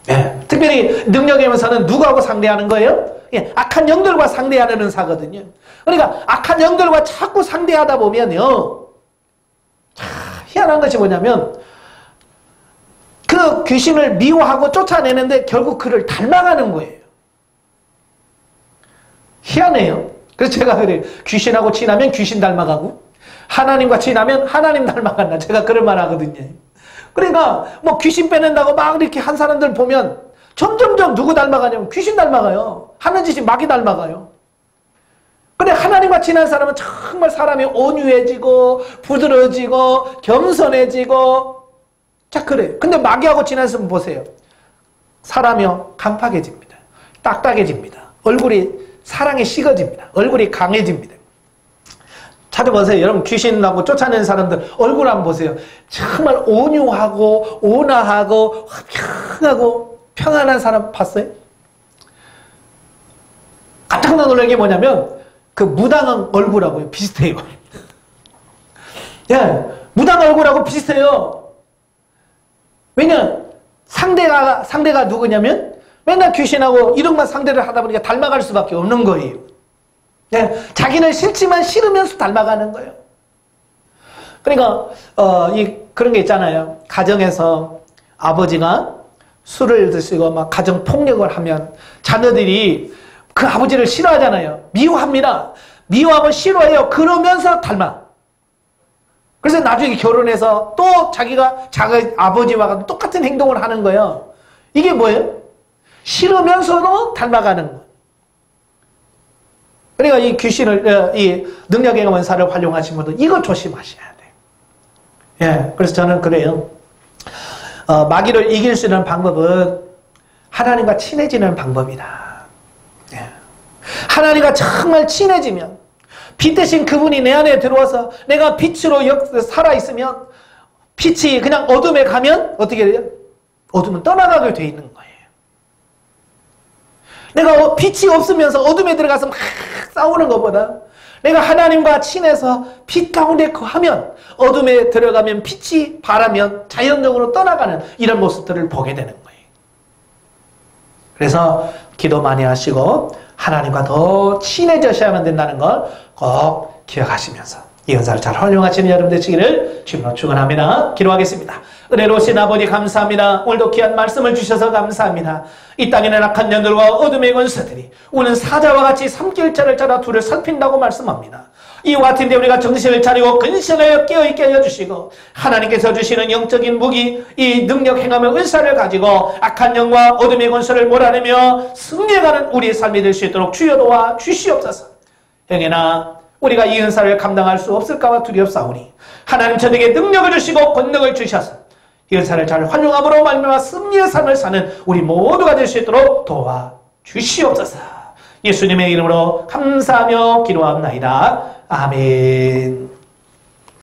Speaker 1: 예, 특별히 능력의 은사는 누구하고 상대하는 거예요? 예, 악한 영들과 상대하는 은사거든요. 그러니까 악한 영들과 자꾸 상대하다 보면요, 희한한 것이 뭐냐면 그 귀신을 미워하고 쫓아내는데 결국 그를 닮아가는 거예요. 희한해요. 그래서 제가 그래요. 귀신하고 친하면 귀신 닮아가고 하나님과 친하면 하나님 닮아간다. 제가 그런 말 하거든요. 그러니까 뭐 귀신 빼낸다고 막 이렇게 한 사람들 보면 점점점 누구 닮아가냐면 귀신 닮아가요. 하는 짓이 마귀 닮아가요. 근데 하나님과 친한 사람은 정말 사람이 온유해지고 부드러워지고 겸손해지고 자 그래. 근데 마귀하고 친한 사람 보세요. 사람이요 강팍해집니다. 딱딱해집니다. 얼굴이 사랑에 식어집니다. 얼굴이 강해집니다. 찾아보세요. 여러분 귀신하고 쫓아내는 사람들 얼굴 한번 보세요. 정말 온유하고 온화하고 화평하고 평안한 사람 봤어요? 깜짝 놀란 게 뭐냐면 그 무당한 얼굴하고 비슷해요. 예, 무당 얼굴하고 비슷해요. 왜냐? 상대가 누구냐면 맨날 귀신하고 이런만 상대를 하다 보니까 닮아갈 수밖에 없는 거예요. 네, 자기는 싫지만 싫으면서 닮아가는 거예요. 그러니까 그런 게 있잖아요. 가정에서 아버지가 술을 드시고 막 가정 폭력을 하면 자녀들이 그 아버지를 싫어하잖아요. 미워합니다. 미워하고 싫어해요. 그러면서 닮아. 그래서 나중에 결혼해서 또 자기가 자기 아버지와 똑같은 행동을 하는 거예요. 이게 뭐예요? 싫으면서도 닮아가는 거예요. 그러니까 이 귀신을, 이 능력의 원사를 활용하신 분들 이거 조심하셔야 돼요. 예, 그래서 저는 그래요. 마귀를 이길 수 있는 방법은 하나님과 친해지는 방법이다. 예. 하나님과 정말 친해지면 빛 대신 그분이 내 안에 들어와서 내가 빛으로 살아있으면 빛이 그냥 어둠에 가면 어떻게 돼요? 어둠은 떠나가게 돼 있는 거예요. 내가 빛이 없으면서 어둠에 들어가서 막 싸우는 것보다 내가 하나님과 친해서 빛 가운데 거하면 어둠에 들어가면 빛이 바라면 자연적으로 떠나가는 이런 모습들을 보게 되는 거예요. 그래서 기도 많이 하시고 하나님과 더 친해져야만 된다는 걸 꼭 기억하시면서 이 은사를 잘 활용하시는 여러분 되시기를 주님으로 축원합니다. 기도하겠습니다. 은혜로우신 아버지 감사합니다. 오늘도 귀한 말씀을 주셔서 감사합니다. 이 땅에는 악한 년들과 어둠의 권세들이 우는 사자와 같이 삼킬자를 짜라 둘을 살핀다고 말씀합니다. 이와 같은데 우리가 정신을 차리고 근신하여 깨어있게 하여 주시고 하나님께서 주시는 영적인 무기 이 능력 행함의 은사를 가지고 악한 영과 어둠의 권세를 몰아내며 승리해가는 우리의 삶이 될 수 있도록 주여 도와 주시옵소서. 행여나 우리가 이 은사를 감당할 수 없을까봐 두렵사오니 하나님 저에게 능력을 주시고 권능을 주셔서 이 은사를 잘 활용함으로 말미암아 승리의 삶을 사는 우리 모두가 될 수 있도록 도와 주시옵소서. 예수님의 이름으로 감사하며 기도합나이다. 아멘.